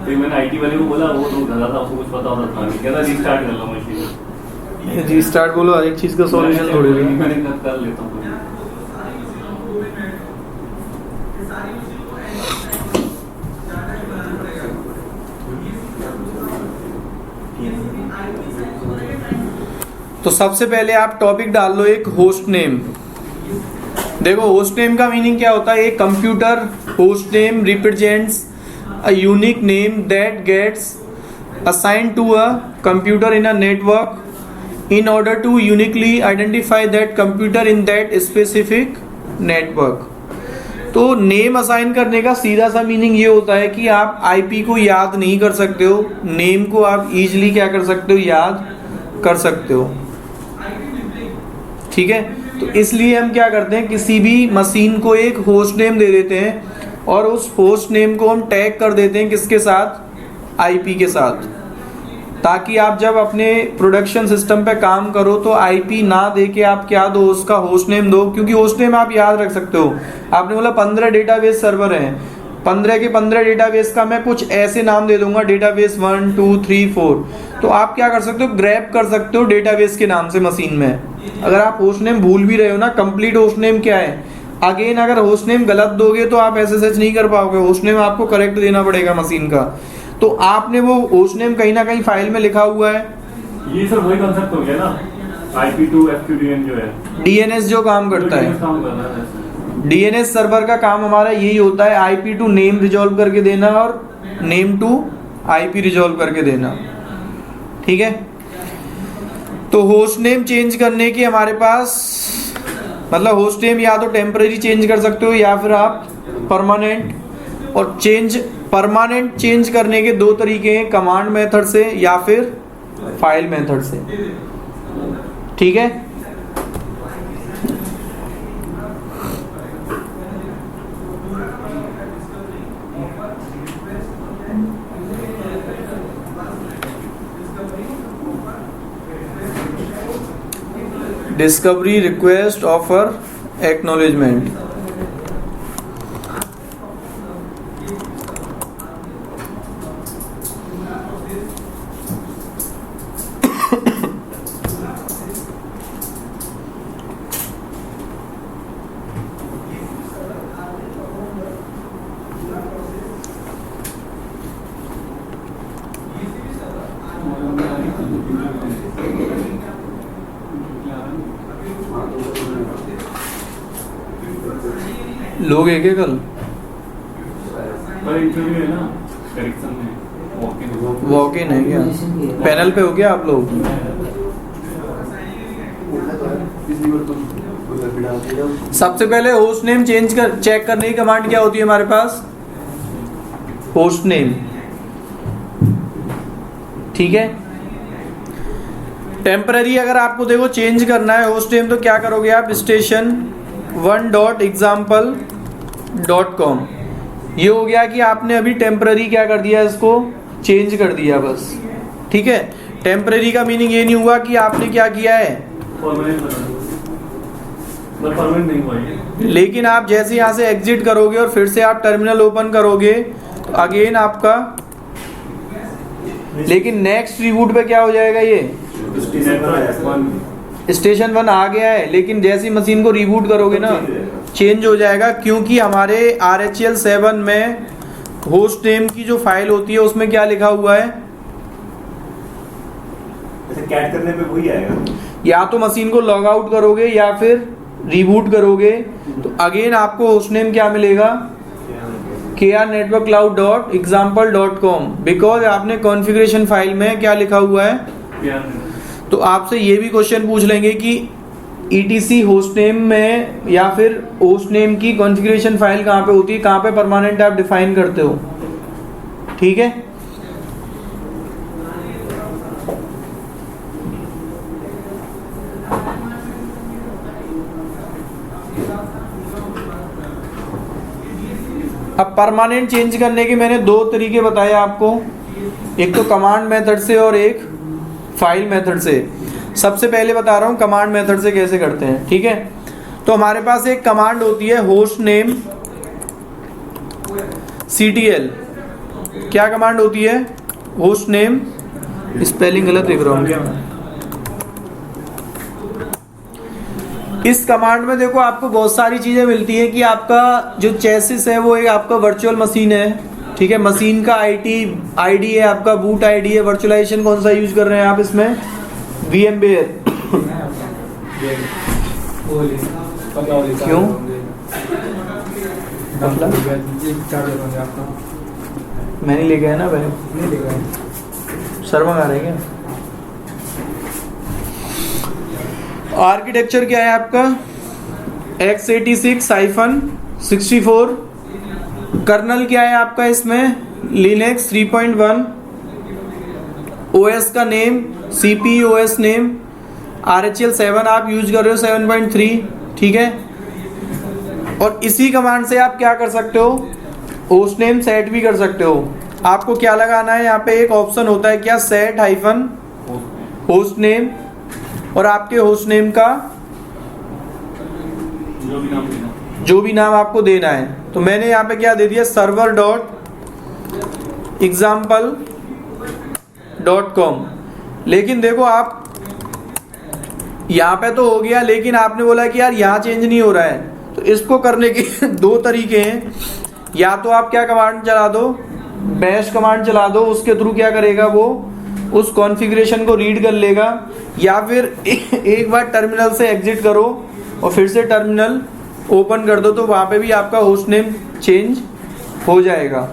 फिर मैंने IT वाले को बोला, वो तो गधा था, उसको कुछ पता होता था नहीं, कहता रीस्टार्ट कर लो मशीन। रीस्टार्ट बोलो, हर एक चीज का सॉल्यूशन थोड़ी है। मैंने कर लेता हूँ। तो सबसे पहले आप टॉपिक डाल लो एक होस्ट नेम। देखो होस्ट नेम का मीनिंग क्या होता है, एक computer host name represents a unique name that gets assigned to a computer in a network in order to uniquely identify that computer in that specific network। तो name assign करने का सीधा सा मीनिंग ये होता है कि आप आईपी को याद नहीं कर सकते हो, नेम को आप इजीली क्या कर सकते हो, याद कर सकते हो। ठीक है, तो इसलिए हम क्या करते हैं, किसी भी मशीन को एक होस्ट नेम दे देते हैं और उस होस्ट नेम को हम टैग कर देते हैं किसके साथ, आईपी के साथ, ताकि आप जब अपने प्रोडक्शन सिस्टम पे काम करो तो आईपी ना दे के आप क्या दो, उसका होस्ट नेम दो, क्योंकि होस्ट नेम आप याद रख सकते हो। आपने बोला 15 डेटाबेस सर्वर हैं, 15 के 15 डेटाबेस का मैं कुछ ऐसे नाम दे दूंगा, डेटाबेस 1 2 3 4, तो आप क्या कर सकते हो, ग्रैब कर सकते हो डेटाबेस के नाम से मशीन में। अगर आप होस्ट नेम भूल भी रहे हो ना, कंप्लीट होस्ट नेम क्या है, अगेन अगर होस्ट नेम गलत दोगे तो आप एसएसएच नहीं कर पाओगे, होस्ट नेम आपको करेक्ट देना पड़ेगा मशीन का। तो आपने वो होस्ट नेम कहीं ना कहीं फाइल में लिखा हुआ है, ये सब वही कंसेप्ट हो गया ना, IP2 FQDN जो है, डीएनएस जो काम करता है, काम कर रहा है। डीएनएस सर्वर का काम हमारा यही होता है, आईपी टू नेम रिजॉल्व करके देना और नेम टू आईपी रिजॉल्व करके देना। ठीक है, तो होस्ट नेम चेंज करने की हमारे पास, मतलब होस्ट नेम या तो टेम्परेरी चेंज कर सकते हो या फिर आप परमानेंट, और परमानेंट चेंज करने के दो तरीके हैं, कमांड मेथड से या फिर फाइल मेथड से। ठीक है, डिस्कवरी रिक्वेस्ट ऑफर एक्नॉलेजमेंट। लोग एक कल पर इंटरव्यू है ना, करेक्शन में वॉक इन है क्या, पैनल पे हो गया आप लोग? सबसे पहले होस्ट नेम चेक करने की कमांड क्या होती है हमारे पास, होस्ट नेम। ठीक है, टेम्पररी अगर आपको देखो चेंज करना है होस्ट नेम तो क्या करोगे आप, station1.example.com। ये हो गया कि आपने अभी टेम्पररी क्या कर दिया, इसको चेंज कर दिया बस। ठीक है, टेम्पररी का मीनिंग ये नहीं हुआ कि आपने क्या किया है, परमानेंट नहीं हुआ ये। लेकिन आप जैसे यहाँ से एग्जिट करोगे और फिर से आप टर्मिनल ओपन करोगे तो अगेन आपका, लेकिन नेक्स्ट रिबूट पे क्या हो जाएगा, ये स्टेशन 1 आ गया है, लेकिन जैसी मशीन को रिबूट करोगे ना चेंज हो जाएगा, क्योंकि हमारे RHEL 7 में होस्ट नेम की जो फाइल होती है उसमें क्या लिखा हुआ है, कैट करने पे वही आएगा, या तो मशीन को लॉग आउट करोगे या फिर रिबूट करोगे तो अगेन आपको होस्ट नेम क्या मिलेगा, krnetworkcloud.example.com, बिकॉज आपने कॉन्फ़िगरेशन फाइल में क्या लिखा हुआ है। तो आपसे ये भी क्वेश्चन पूछ लेंगे कि ETC होस्ट नेम में या फिर होस्ट नेम की कॉन्फ़िगरेशन फाइल कहाँ पे होती है, कहाँ पे परमानेंट आप डिफाइन करते हो। ठीक है, अब परमानेंट चेंज करने के मैंने दो तरीके बताए आपको, एक तो कमांड मेथड से और एक फाइल मेथड से। सबसे पहले बता रहा हूं कमांड मेथड से कैसे करते हैं। ठीक है, तो हमारे पास एक कमांड होती है होस्ट नेम CTL। क्या कमांड होती है, होस्ट नेम, स्पेलिंग गलत लिख रहा हूं क्या मैं, इस कमांड में देखो आपको बहुत सारी चीजें मिलती हैं कि आपका जो चेसिस है वो एक आपका वर्चुअल मशीन है। ठीक है, मशीन का आईडी है आपका, बूट आईडी है, वर्चुअलाइजेशन कौन सा यूज कर रहे हैं आप इसमें, VMware। क्यों? मतलब मैं नहीं लेके आया ना बैग, सर मंगा रहे क्या? आर्किटेक्चर क्या है आपका? x86-64। कर्नल क्या है आपका इसमें? लिनक्स 3.1। ओएस का name CP OS name RHEL 7 आप यूज कर रहे हो 7.3, ठीक है। और इसी कमांड से आप क्या कर सकते हो? होस्ट नेम सेट भी कर सकते हो। आपको क्या लगाना है यहाँ पे? एक ऑप्शन होता है क्या, सेट हाइफन होस्ट नेम, और आपके होस्ट नेम का जो भी नाम आपको देना है। तो मैंने यहाँ पे क्या दे दिया, server.example.com। लेकिन देखो आप यहाँ पे तो हो गया, लेकिन आपने बोला कि यार यहाँ चेंज नहीं हो रहा है, तो इसको करने के दो तरीके हैं। या तो आप क्या कमांड चला दो, बैश कमांड चला दो, उसके थ्रू क्या करेगा वो उस कॉन्फ़िगरेशन को रीड कर लेगा। या फिर एक बार टर्मिनल से एग्जिट करो और फिर से टर्मिनल ओपन कर दो, तो वहाँ पे भी आपका होस्ट नेम चेंज हो जाएगा,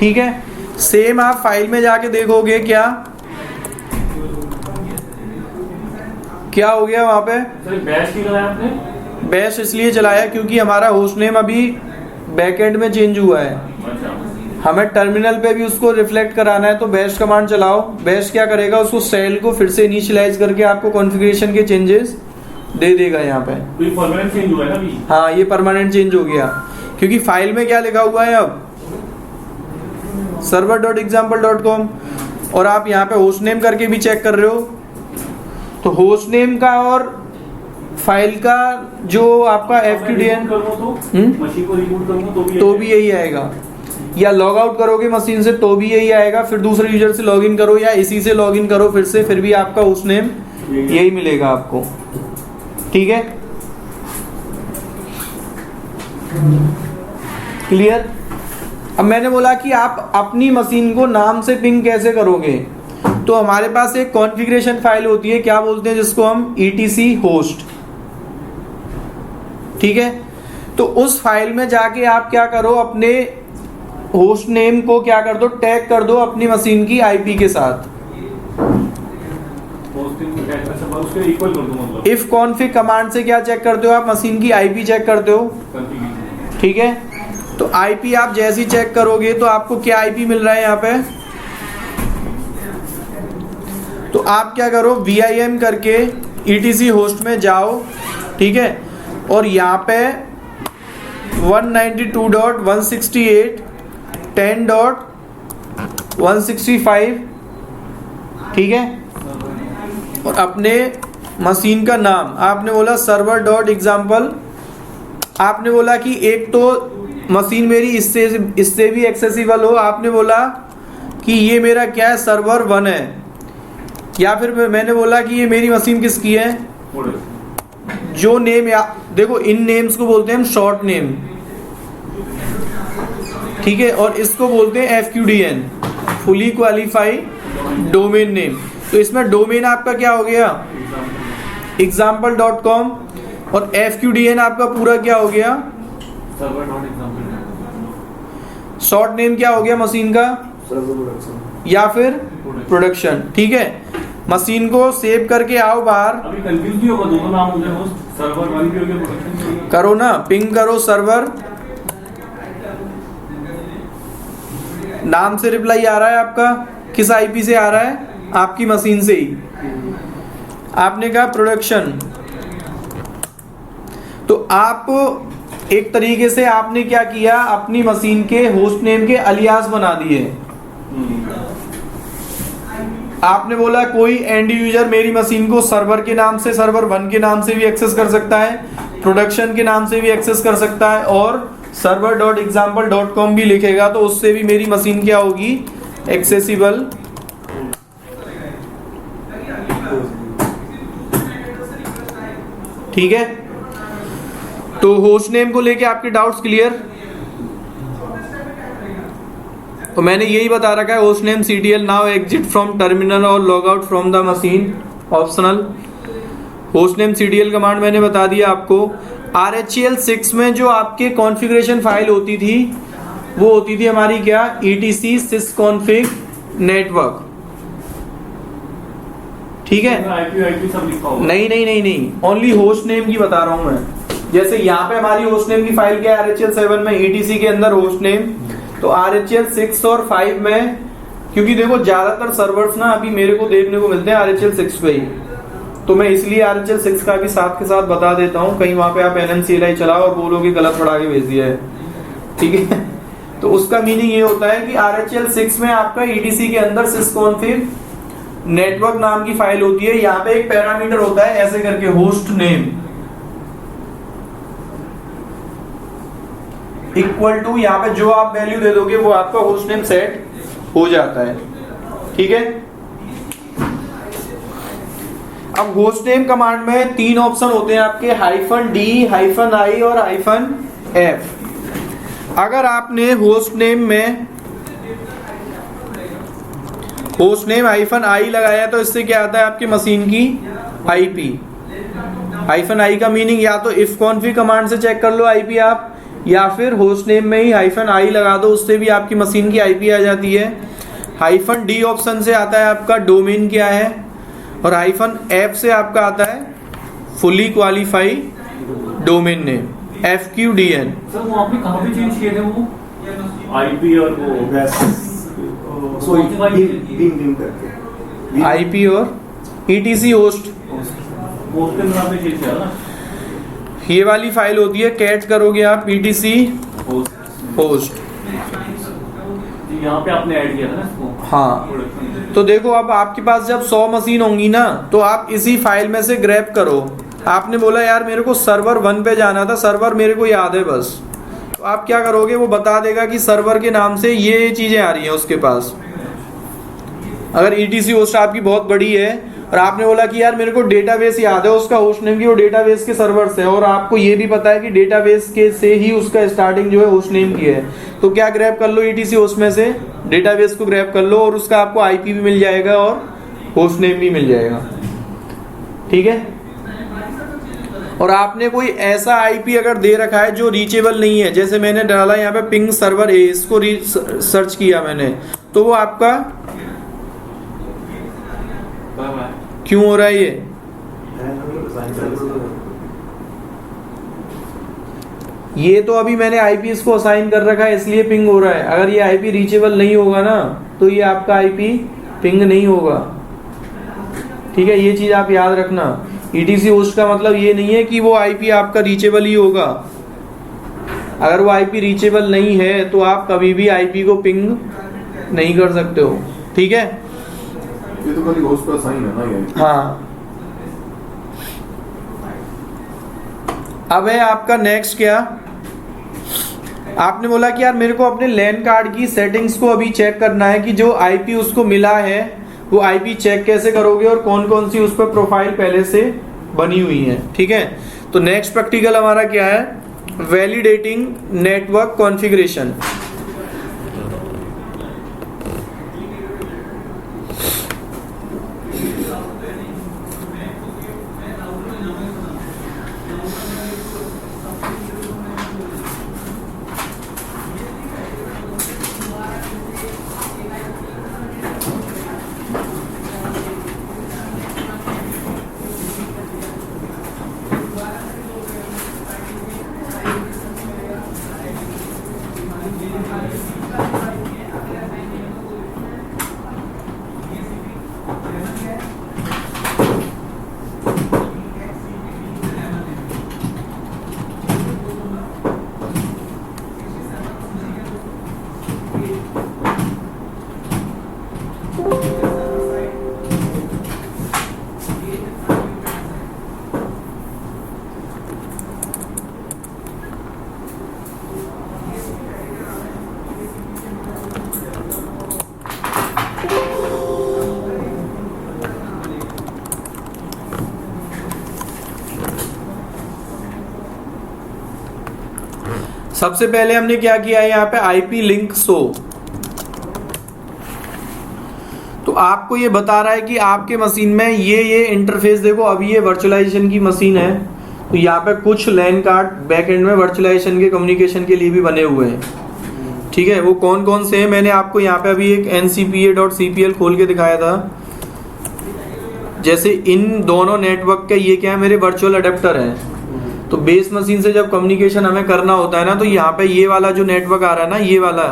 ठीक है। सेम आप फाइल में जाके देखोगे क्या हो गया वहाँ पे। बैश क्यों चलाया आपने? बैश इसलिए चलाया क्योंकि हमारा होस्ट नेम अभी बैकएंड में चेंज हुआ है, हमें टर्मिनल पे भी उसको रिफ्लेक्ट कराना है। तो बैश कमांड चलाओ। बैश क्या करेगा, उसको सेल को फिर से इनिशियलाइज करके आपको कॉन्फ़िगरेशन के चेंजेस दे देगा यहाँ पे। तो ये परमानेंट चेंज हुआ है ना अभी? हाँ, ये परमानेंट चेंज हो गया क्योंकि फाइल में क्या लिखा हुआ है अब, server.example.com, और आप यहाँ पे होस्ट नेम करके भी चेक कर रहे हो। तो होस्ट नेम का और फाइल का जो आपका FQDN मशीन को रिबूट करूंगा तो भी यही आएगा, या लॉग आउट करोगे मशीन से तो भी यही आएगा, फिर दूसरे यूजर से लॉगिन करो या इसी से लॉगिन करो फिर से, फिर भी आपका होस्ट नेम यही मिलेगा आपको, ठीक है। क्लियर? अब मैंने बोला कि आप अपनी मशीन को नाम से पिंग कैसे करोगे, तो हमारे पास एक कॉन्फ़िगरेशन फाइल होती है, क्या बोलते हैं जिसको हम etc host, ठीक है। तो उस फाइल में जाके आप क्या करो, अपने होस्ट नेम को क्या कर दो, टैग कर दो अपनी मशीन की IP के साथ। इफ कॉन्फिग कमांड से क्या चेक करते हो आप, मशीन की IP चेक करते हो, ठीक है। तो IP आप जैसी चेक करोगे तो आपको क्या IP मिल रहा है यहाँ पे, तो आप क्या करो, vim करके etc होस्ट में जाओ, ठीक है, और यहाँ पे 192.168.10.165, ठीक है। और अपने मशीन का नाम आपने बोला server.example। आपने बोला कि एक तो मशीन मेरी इससे भी एक्सेसिबल हो, आपने बोला कि ये मेरा क्या है, सर्वर 1 है, या फिर मैंने बोला कि ये मेरी मशीन किसकी है, जो नेम, या देखो इन नेम्स को बोलते हैं हम शॉर्ट नेम, ठीक है, और इसको बोलते हैं FQDN, fully qualified domain name. तो इसमें डोमेन आपका क्या हो गया, example.com, और FQDN आपका पूरा क्या हो गया, शॉर्ट नेम क्या हो गया मशीन का, या फिर प्रोडक्शन, ठीक है। मशीन को सेव करके आओ बाहर। अभी कंफ्यूज नहीं होगा, दोनों नाम हो गए, होस्ट सर्वर 1 भी हो गया, प्रोडक्शन करो ना, पिंग करो सर्वर, नाम से रिप्लाई आ रहा है आपका, किस IP से आ रहा है, आपकी मशीन से ही। आपने कहा प्रोडक्शन, तो आप एक तरीके से आपने क्या किया, अपनी मशीन के होस्ट नेम के अलियास बना दिए। आपने बोला कोई एंड यूजर मेरी मशीन को सर्वर के नाम से, सर्वर 1 के नाम से भी एक्सेस कर सकता है, प्रोडक्शन के नाम से भी एक्सेस कर सकता है, और server.example.com भी लिखेगा तो उससे भी मेरी मशीन क्या होगी, एक्सेसिबल। ठीक है, तो होस्ट नेम को लेके आपके डाउट्स क्लियर। तो मैंने यही बता रखा है, host name CTL, now exit from terminal और log out from the machine, optional. Host name cdl command मैंने बता दिया आपको। RHEL 6 में जो आपके कॉन्फ़िगरेशन फाइल होती थी वो होती थी हमारी क्या, etc sysconfig network, ठीक है। IP सब लिखा होगा। नहीं, ओनली होस्ट नेम की बता रहा हूं मैं। जैसे यहाँ पे हमारी होस्ट नेम की फाइल क्या है, RHEL 7 में etc के अंदर होस्ट नेम, तो RHEL 6 और 5 में, क्योंकि देखो ज्यादातर सर्वर्स ना अभी मेरे को देखने को मिलते हैं RHEL 6 पे ही, तो मैं इसलिए RHEL 6 का भी साथ के साथ बता देता हूँ, कहीं वहां पे आप NMCLI चलाओ और बोलोगे गलत पढ़ा के भेज दिया है, ठीक है। तो उसका मीनिंग ये होता है कि RHEL 6 में आपका etc के अंदर sysconfig नेटवर्क नाम की फाइल होती है। यहाँ पे एक पैरामीटर होता है ऐसे करके, होस्ट नेम इक्वल टू, यहाँ पे जो आप वैल्यू दे दोगे वो आपका होस्ट नेम सेट हो जाता है, ठीक है। अब होस्ट नेम कमांड में 3 ऑप्शन होते हैं आपके, -d, -i और -f। अगर आपने होस्ट नेम में होस्ट नेम -i लगाया तो इससे क्या आता है, आपकी मशीन की IP। -i का मीनिंग या तो ifconfig कमांड से चेक कर लो IP आप, या फिर होस्ट नेम में ही -i लगा दो, उससे भी आपकी मशीन की IP आ जाती है। -d ऑप्शन से आता है आपका डोमेन क्या है, और -f से आपका आता है fully qualified domain name, FQDN। Sir वो आपने कहाँ पे चेंज किए थे वो IP और वो IP और etc होस्ट, होस्ट के नाम पे चेंज किया ना, ये वाली फाइल होती है, कैट करोगे आप etc होस्ट, यहाँ पे आपने ऐड किया था ना इसको। हाँ। तो देखो अब आपके पास जब 100 मशीन होंगी ना, तो आप इसी फाइल में से ग्रैब करो। आपने बोला यार मेरे को सर्वर 1 पे जाना था, सर्वर मेरे को याद है बस, तो आप क्या करोगे, वो बता देगा कि सर्वर के नाम से ये चीजें आ रही हैं उसके पास। अगर etc होस्ट आपकी बहुत बड़ी है और आपने बोला कि यार मेरे को डेटाबेस याद है उसका होस्ट नेम की, वो डेटाबेस के सर्वर से, और आपको ये भी पता है कि डेटाबेस के से ही उसका स्टार्टिंग जो है होस्ट नेम की है, तो क्या ग्रैब कर लो, etc होस्ट में से डेटाबेस को ग्रैब कर लो और उसका आपको IP भी मिल जाएगा और होस्ट नेम भी मिल जाएगा, ठीक है। और आपने कोई ऐसा IP अगर दे रखा है जो रीचेबल नहीं है, जैसे मैंने डाला यहाँ पे पिंग सर्वर A, इसको सर्च किया मैंने, तो वो आपका क्यों हो रहा है ये, ये तो अभी मैंने IP इसको असाइन कर रखा है इसलिए पिंग हो रहा है। अगर ये IP रीचेबल नहीं होगा ना तो ये आपका IP पिंग नहीं होगा, ठीक है। ये चीज आप याद रखना। etc होस्ट का मतलब ये नहीं है कि वो IP आपका रीचेबल ही होगा। अगर वो IP रीचेबल नहीं है तो आप कभी भी IP को पिंग नहीं कर सकते हो, ठीक है। ये तो खाली होस्ट का साइन है ना ये। हाँ। अब है आपका नेक्स्ट क्या, आपने बोला कि यार मेरे को अपने लैन कार्ड की सेटिंग्स को अभी चेक करना है कि जो IP उसको मिला है वो IP चेक कैसे करोगे और कौन कौन सी उस पर प्रोफाइल पहले से बनी हुई है, ठीक है। तो नेक्स्ट प्रैक्टिकल हमारा क्या है, वैलिडेटिंग नेटवर्क कॉन्फ़िगरेशन। सबसे पहले हमने क्या किया है यहाँ पे IP लिंक शो। तो आपको ये बता रहा है कि आपके मशीन में ये इंटरफेस देखो, अभी ये वर्चुअलाइजेशन की मशीन है, तो यहाँ पे कुछ लैन कार्ड बैक एंड में वर्चुअलाइजेशन के कम्युनिकेशन के लिए भी बने हुए हैं। ठीक है, वो कौन कौन से हैं मैंने आपको यहाँ पे अभी एक ncpa.cpl खोल के दिखाया था। जैसे इन दोनों नेटवर्क के ये क्या है, मेरे वर्चुअल अडेप्टर हैं। तो बेस मशीन से जब कम्युनिकेशन हमें करना होता है ना, तो यहाँ पे ये वाला जो नेटवर्क आ रहा है ना, ये वाला,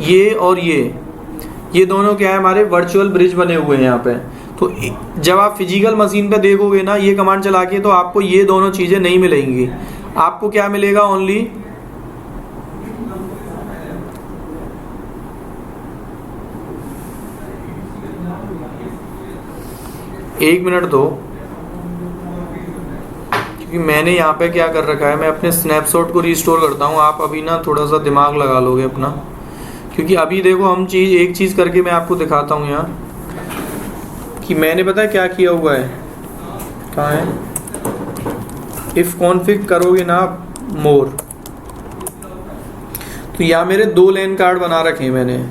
ये और ये दोनों क्या है, हमारे वर्चुअल ब्रिज बने हुए हैं यहाँ पे। तो जब आप फिजिकल मशीन पे देखोगे ना ये कमांड चला के, तो आपको ये दोनों चीजें नहीं मिलेंगी। आपको क्या मिलेगा, ओनली एक मिनट दो, क्योंकि मैंने यहाँ पे क्या कर रखा है, मैं अपने स्नैपशॉट को रिस्टोर करता हूँ। आप अभी ना थोड़ा सा दिमाग लगा लोगे अपना, क्योंकि अभी देखो हम एक चीज करके मैं आपको दिखाता हूँ यहाँ कि मैंने पता है क्या किया हुआ है। कहाँ है, इफ कॉन्फिग करोगे ना मोर, तो यहाँ मेरे 2 लैन कार्ड बना रखे हैं मैंने।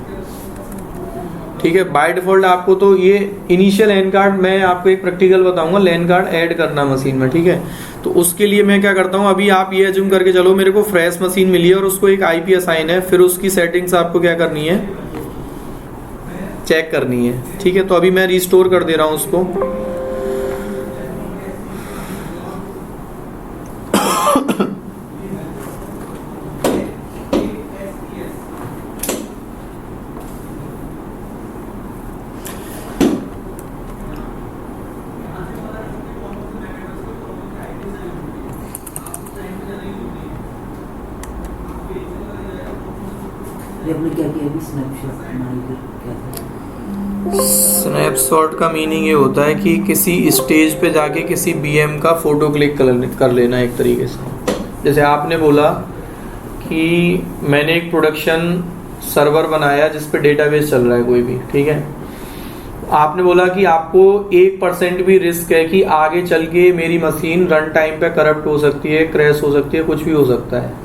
ठीक है, बाय डिफॉल्ट आपको तो ये इनिशियल लैन कार्ड, मैं आपको एक प्रैक्टिकल बताऊंगा लैन कार्ड ऐड करना मशीन में। ठीक है, तो उसके लिए मैं क्या करता हूँ, अभी आप ये अज्यूम करके चलो मेरे को फ्रेश मशीन मिली है और उसको एक आईपी असाइन है, फिर उसकी सेटिंग्स आपको क्या करनी है, चेक करनी है। ठीक है, तो अभी मैं रिस्टोर कर दे रहा हूँ उसको। ये आपने क्या किया अभी, स्नैपशॉट क्या था? स्नैपशॉट का मीनिंग ये होता है कि किसी स्टेज पे जाके किसी बीएम का फोटो क्लिक कर लेना एक तरीके से। जैसे आपने बोला कि मैंने एक प्रोडक्शन सर्वर बनाया जिस पे डेटाबेस चल रहा है कोई भी, ठीक है, आपने बोला कि आपको 1% भी रिस्क है कि आगे चल के मेरी मशीन रन टाइम पे करप्ट हो सकती है, क्रैश हो सकती है, कुछ भी हो सकता है।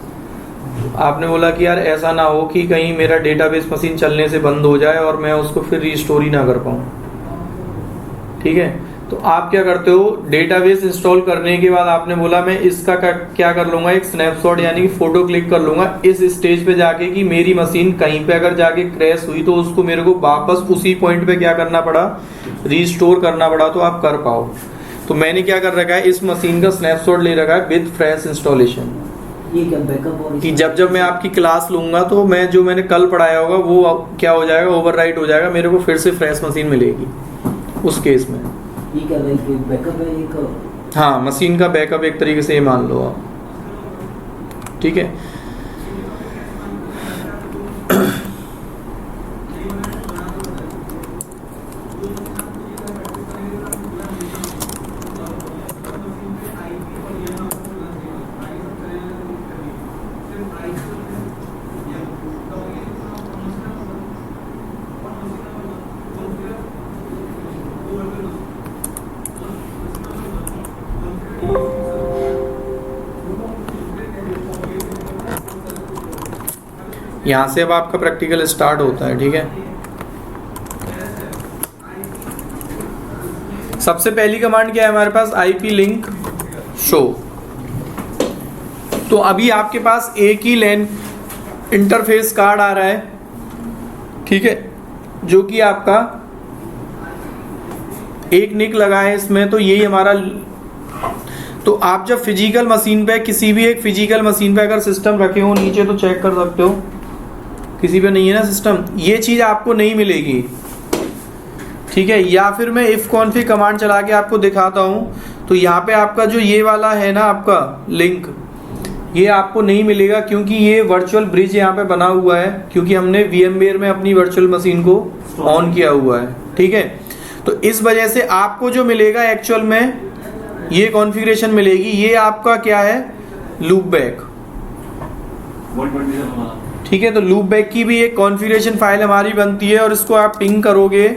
आपने बोला कि यार ऐसा ना हो कि कहीं मेरा डेटाबेस मशीन चलने से बंद हो जाए और मैं उसको फिर रिस्टोर ही ना कर पाऊँ। ठीक है, तो आप क्या करते हो, डेटाबेस इंस्टॉल करने के बाद आपने बोला मैं इसका क्या कर लूंगा, एक स्नैपशॉट यानी कि फोटो क्लिक कर लूंगा इस स्टेज पे जाके कि मेरी मशीन कहीं पे अगर जाके क्रैश हुई तो उसको मेरे को वापस उसी पॉइंट पे क्या करना पड़ा, रिस्टोर करना पड़ा, तो आप कर पाओ। तो मैंने क्या कर रखा है, इस मशीन का स्नैपशॉट ले रखा है विद फ्रेश इंस्टॉलेशन। ये क्या बैकअप और कि जब मैं आपकी क्लास लूंगा तो मैं जो मैंने कल पढ़ाया होगा वो क्या हो जाएगा, ओवरराइट हो जाएगा, मेरे को फिर से फ्रेश मशीन मिलेगी उस केस में। ये क्या बैकअप है एक? हाँ, मशीन का बैकअप एक तरीके से ये मान लो आप। ठीक है, यहाँ से अब आपका प्रैक्टिकल स्टार्ट होता है। ठीक है, सबसे पहली कमांड क्या है हमारे पास, आईपी लिंक शो। तो अभी आपके पास एक ही लैन इंटरफेस कार्ड आ रहा है, ठीक है, जो कि आपका एक निक लगा है इसमें, तो यही हमारा। तो आप जब फिजिकल मशीन पे, किसी भी एक फिजिकल मशीन पे अगर सिस्टम रखे हो नीचे तो चेक कर सकते हो, किसी पे नहीं है ना सिस्टम, ये चीज आपको नहीं मिलेगी। ठीक है, या फिर मैं इफ कॉन्फिग कमांड चला के आपको दिखाता हूं, तो यहाँ पे आपका जो ये वाला है ना आपका लिंक, ये आपको नहीं मिलेगा क्योंकि ये वर्चुअल ब्रिज यहाँ पे बना हुआ है, क्योंकि हमने VMware में अपनी वर्चुअल मशीन को ऑन किया हुआ है। ठीक है, तो इस वजह से आपको जो मिलेगा एक्चुअल में ये कॉन्फ़िगरेशन मिलेगी। ये आपका क्या है, लूप बैक। ठीक है, तो लूप बैक की भी एक कॉन्फ़िगरेशन फाइल हमारी बनती है और इसको आप पिंग करोगे।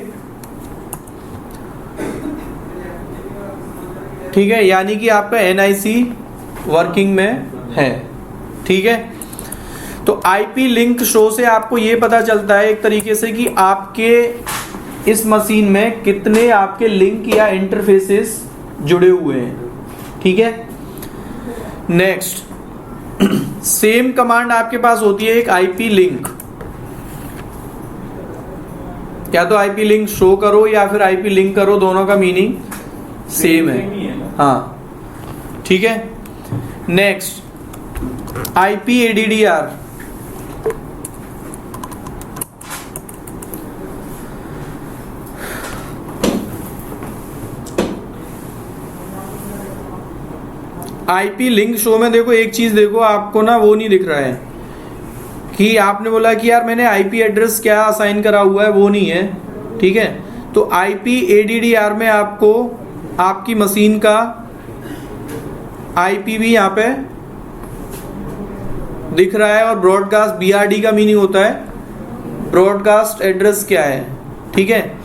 ठीक है, यानी कि आपका NIC वर्किंग में है। ठीक है, तो IP लिंक शो से आपको ये पता चलता है एक तरीके से कि आपके इस मशीन में कितने आपके लिंक या इंटरफेसेस जुड़े हुए हैं, ठीक है। नेक्स्ट, सेम कमांड आपके पास होती है एक आईपी लिंक, या तो आईपी लिंक शो करो या फिर आईपी लिंक करो, दोनों का मीनिंग सेम है, हाँ, ठीक है। Next, IP ADDR, IP link show में देखो एक चीज देखो, आपको ना वो नहीं दिख रहा है कि आपने बोला कि यार मैंने आईपी एड्रेस क्या असाइन करा हुआ है, वो नहीं है, ठीक है। तो आईपी एडीडीआर में आपको आपकी मशीन का आईपी भी यहाँ पे दिख रहा है, और ब्रॉडकास्ट BRD का मीनिंग होता है ब्रॉडकास्ट एड्रेस क्या है, ठीक है।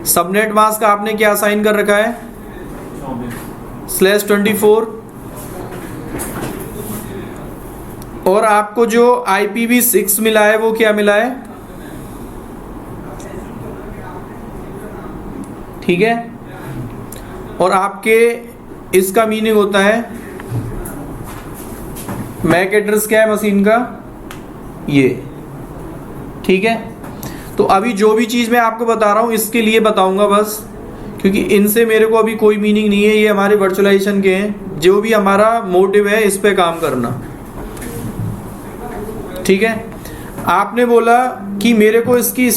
सबनेट मास्क आपने क्या असाइन कर रखा है, /24, और आपको जो IPv6 मिला है वो क्या मिला है, ठीक है। और आपके इसका मीनिंग होता है मैक एड्रेस क्या है मशीन का, ये, ठीक है। तो अभी जो भी चीज मैं आपको बता रहा हूं इसके लिए बताऊंगा बस, क्योंकि इनसे मेरे को अभी कोई मीनिंग नहीं है, ये हमारे वर्चुअलाइजेशन के हैं, जो भी हमारा मोटिव है इस पे काम करना, ठीक है। आपने बोला कि मेरे को इसकी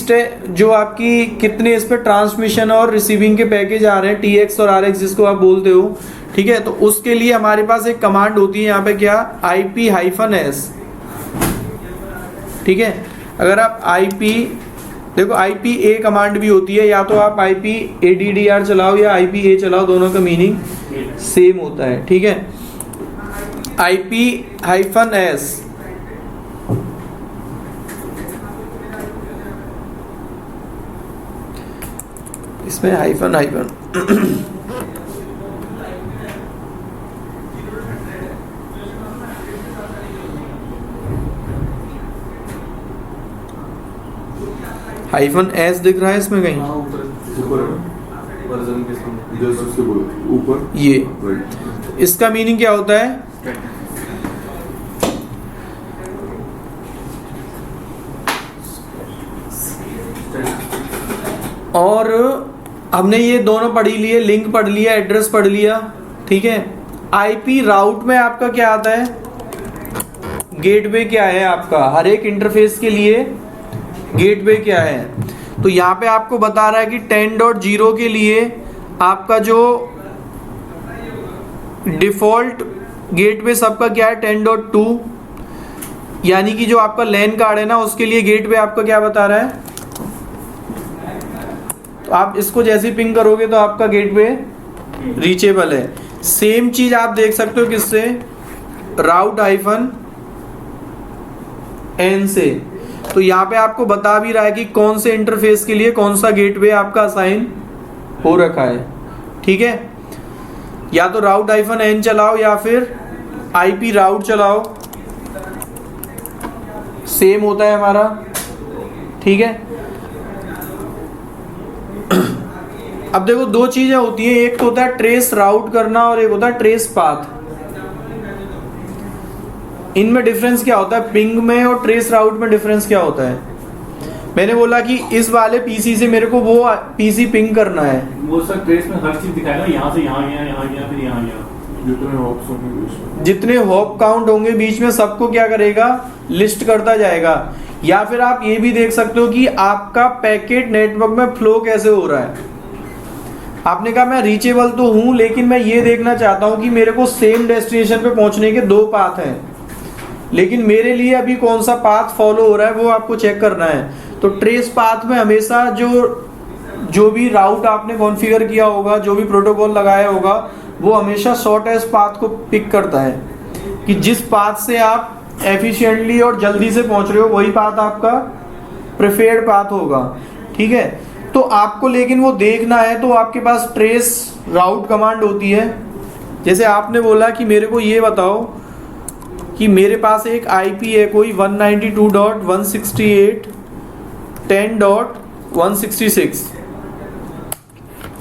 जो आपकी कितने इस पे ट्रांसमिशन और रिसीविंग के पैकेज आ रहे हैं, TX और RX जिसको आप बोलते हो, ठीक है। तो उसके लिए हमारे पास एक कमांड होती है यहाँ पे क्या, IP-S, ठीक है। अगर आप देखो IPA कमांड भी होती है, या तो आप IP ADDR चलाओ या IPA चलाओ, दोनों का मीनिंग सेम होता है, ठीक है। IP-S, इसमें हाइफन S दिख रहा है इसमें कहीं, ऊपर वर्जन के सामने जस्ट उसके ऊपर ये, राइट। इसका मीनिंग क्या होता है, और हमने ये दोनों पढ़ लिए, लिंक पढ़ लिया, एड्रेस पढ़ लिया, ठीक है। आईपी राउट में आपका क्या आता है, गेटवे क्या है आपका, हर एक इंटरफेस के लिए गेटवे क्या है। तो यहाँ पे आपको बता रहा है कि 10.0 के लिए आपका जो डिफॉल्ट गेटवे सबका क्या है 10.2, यानी कि जो आपका लैन कार्ड है ना उसके लिए गेटवे आपका क्या बता रहा है। तो आप इसको जैसे ही पिंग करोगे तो आपका गेटवे रीचेबल है। सेम चीज आप देख सकते हो किससे, राउट -n से। तो यहाँ पे आपको बता भी रहा है कि कौन से इंटरफेस के लिए कौन सा गेटवे आपका असाइन हो रखा है, ठीक है। या तो राउट -n चलाओ या फिर आईपी राउट चलाओ, सेम होता है हमारा, ठीक है। अब देखो दो चीजें होती हैं, एक तो होता है ट्रेस राउट करना और एक होता है ट्रेस पाथ। इनमें डिफरेंस क्या होता है, पिंग में और ट्रेस राउट में डिफरेंस क्या होता है। मैंने बोला कि इस वाले पीसी से मेरे को वो पीसी पिंग करना है, वो सर ट्रेस में हर चीज दिखाएगा, यहाँ से यहाँ गया, यहाँ गया, फिर यहाँ गया, जितने हॉप्स होंगे बीच में, जितने हॉप काउंट होंगे बीच में सबको क्या करेगा, लिस्ट करता जाएगा। या फिर आप ये भी देख सकते हो कि आपका पैकेट नेटवर्क में फ्लो कैसे हो रहा है। आपने कहा मैं रीचेबल तो हूं, लेकिन मैं ये देखना चाहता हूं कि मेरे को सेम डेस्टिनेशन पे पहुंचने के दो पाथ हैं, लेकिन मेरे लिए अभी कौन सा पाथ फॉलो हो रहा है वो आपको चेक करना है। तो ट्रेस पाथ में हमेशा जो भी राउट आपने कॉन्फ़िगर किया होगा, जो भी प्रोटोकॉल लगाया होगा, वो हमेशा शॉर्टेस्ट पाथ को पिक करता है कि जिस पाथ से आप एफिशिएंटली और जल्दी से पहुंच रहे हो वही पाथ आपका प्रेफर्ड पाथ होगा, ठीक है। तो आपको लेकिन वो देखना है तो आपके पास ट्रेस राउट कमांड होती है। जैसे आपने बोला कि मेरे को ये बताओ कि मेरे पास एक आईपी है कोई 192.168.10.166,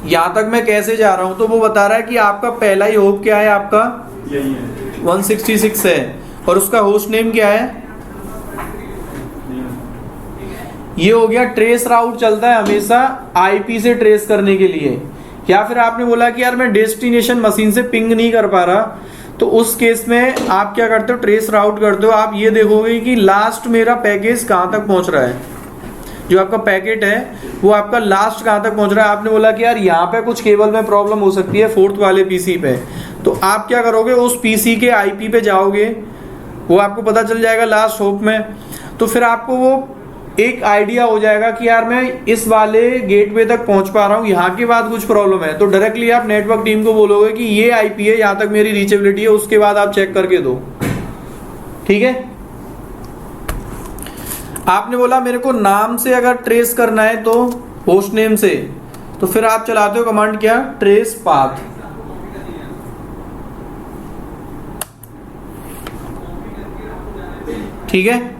यहाँ तक मैं कैसे जा रहा हूँ, तो वो बता रहा है कि आपका पहला ही होप क्या है, आपका यही है 166 है, और उसका होस्ट नेम क्या है, ये हो गया। ट्रेस राउट चलता है हमेशा आईपी से ट्रेस करने के लिए। या फिर आपने बोला कि यार मैं डेस्टिनेशन मशीन से पिंग नहीं कर पा रहा, तो उस केस में आप क्या करते हो, ट्रेस राउट करते हो। आप ये देखोगे कि लास्ट मेरा पैकेज कहाँ तक पहुंच रहा है, जो आपका पैकेट है वो आपका लास्ट कहाँ तक पहुंच रहा है। आपने बोला कि यार यहाँ पे कुछ केबल में प्रॉब्लम हो सकती है 4th वाले पीसी पे, तो आप क्या करोगे, उस पीसी के आईपी पे जाओगे, वो आपको पता चल जाएगा लास्ट होप में। तो फिर आपको वो एक आइडिया हो जाएगा कि यार मैं इस वाले गेटवे तक पहुंच पा रहा हूँ, यहाँ के बाद कुछ प्रॉब्लम है, तो डायरेक्टली आप नेटवर्क टीम को बोलोगे कि ये आईपी है, यहाँ तक मेरी रीचेबिलिटी है, उसके बाद आप चेक करके दो। ठीक है। आपने बोला मेरे को नाम से अगर ट्रेस करना है तो होस्ट नेम से, तो फिर आप चलाते हो कमांड क्या, ट्रेस पाथ। ठीक है।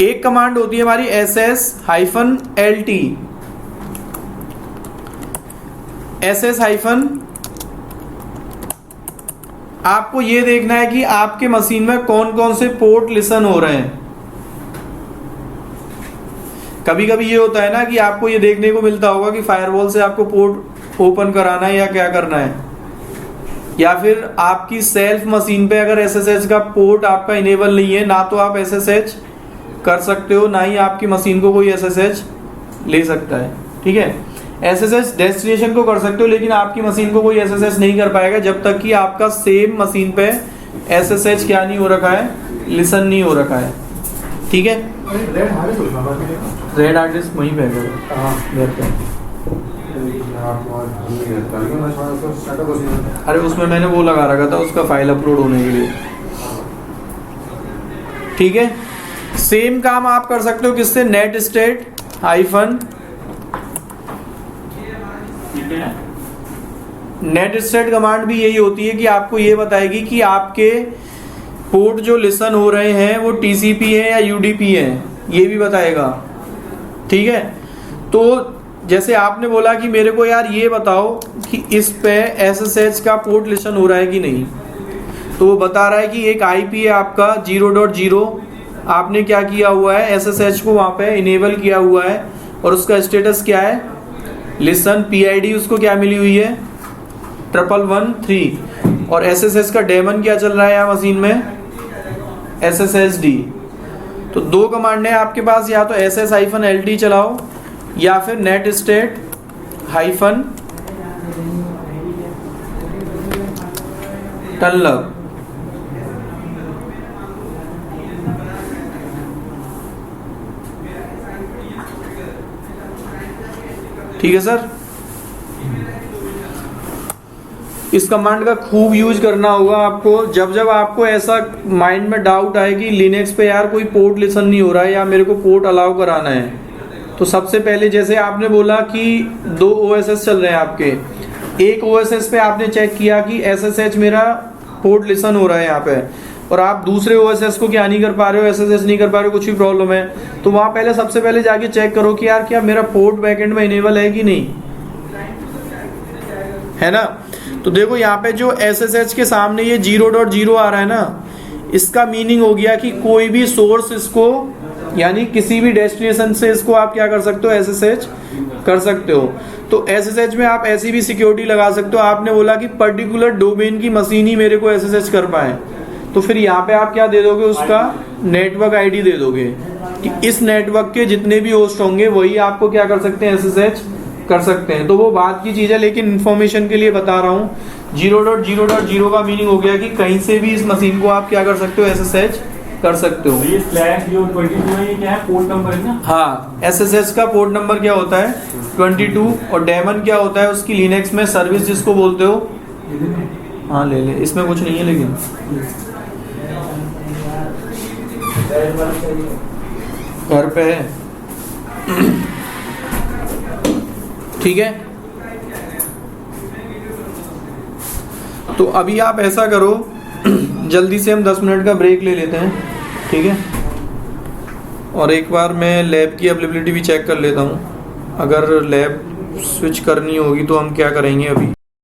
एक कमांड होती है हमारी SS-LT। SS- आपको ये देखना है कि आपके मशीन में कौन कौन से पोर्ट लिसन हो रहे हैं। कभी कभी ये होता है ना कि आपको ये देखने को मिलता होगा कि फायरवॉल से आपको पोर्ट ओपन कराना है या क्या करना है, या फिर आपकी सेल्फ मशीन पे अगर SSH का पोर्ट आपका इनेबल नहीं है, ना तो आप SSH कर सकते हो, ना ही आपकी मशीन को कोई SSH ले सकता है। ठीक है। SSH डेस्टिनेशन को कर सकते हो, लेकिन आपकी मशीन को कोई SSH नहीं कर पाएगा जब तक कि आपका सेम मशीन पे SSH क्या नहीं हो रखा है, लिसन नहीं हो रखा है। ठीक है। रेड हार्ड डिस्क वहीं पे है घर पे। अरे उसमें मैंने वो लगा रखा था उसका फाइल अपलोड होने के लिए। ठीक है। सेम काम आप कर सकते हो किससे, net state hyphen net state command भी यही होती है कि आपको ये बताएगी कि आपके पोर्ट जो लिसन हो रहे हैं वो TCP है या UDP है, ये भी बताएगा। ठीक है। तो जैसे आपने बोला कि मेरे को यार ये बताओ कि इस पे SSH का पोर्ट लिसन हो रहा है कि नहीं, तो वो बता रहा है कि एक IP है आपका 0.0, आपने क्या किया हुआ है, SSH को वहां पे इनेबल किया हुआ है, और उसका स्टेटस क्या है, लिसन। PID उसको क्या मिली हुई है, 1113, और SSH का डेमन क्या चल रहा है यहाँ मशीन में, SSHD। तो दो कमांड है आपके पास, या तो SS-LT चलाओ या फिर नेट स्टेट हाइफन टनलब। ठीक है सर। इस कमांड का खूब यूज करना होगा आपको। जब जब आपको ऐसा माइंड में डाउट आए कि लिनक्स पे यार कोई पोर्ट लिसन नहीं हो रहा है या मेरे को पोर्ट अलाउ कराना है, तो सबसे पहले जैसे आपने बोला कि 2 OSS चल रहे हैं आपके, एक OSS पे आपने चेक किया कि SSH मेरा पोर्ट लिसन हो रहा है यहाँ पे, और आप दूसरे OSS को क्या नहीं कर पा रहे हो, SSH नहीं कर पा रहे हो, कुछ भी प्रॉब्लम है, तो वहां पहले सबसे पहले जाके चेक करो कि यार क्या मेरा पोर्ट बैकएंड में इनेबल है कि नहीं है ना। तो देखो यहाँ पे जो SSH के सामने ये 0.0 आ रहा है ना, इसका मीनिंग हो गया कि कोई भी सोर्स इसको, यानी किसी भी डेस्टिनेशन से इसको आप क्या कर सकते हो, SSH कर सकते हो। तो SSH में आप ऐसी भी सिक्योरिटी लगा सकते हो। आपने बोला कि पर्टिकुलर डोमेन की मशीन ही मेरे को SSH कर पाए, तो फिर यहाँ पे आप क्या दे दोगे, उसका नेटवर्क ID दे दोगे कि इस नेटवर्क के जितने भी होस्ट होंगे वही आपको क्या कर सकते हैं, SSH कर सकते हैं। तो वो बात की चीज है, लेकिन इन्फॉर्मेशन के लिए बता रहा हूँ। 0.0.0 का मीनिंग हो गया कि कहीं से भी इस मशीन को आप क्या कर सकते हो, SSH कर सकते हो। ये स्लैश जो 22 है, ये क्या है, पोर्ट नंबर है ना। हाँ, SSH का पोर्ट नंबर क्या होता है, 22, और डेमन क्या होता है उसकी लिनक्स में सर्विस जिसको बोलते हो। हाँ ले ले, इसमें कुछ नहीं है लेकिन घर पे है। ठीक है। तो अभी आप ऐसा करो, जल्दी से हम 10 मिनट का ब्रेक ले लेते हैं। ठीक है। और एक बार मैं लैब की अवेलेबिलिटी भी चेक कर लेता हूँ। अगर लैब स्विच करनी होगी तो हम क्या करेंगे अभी।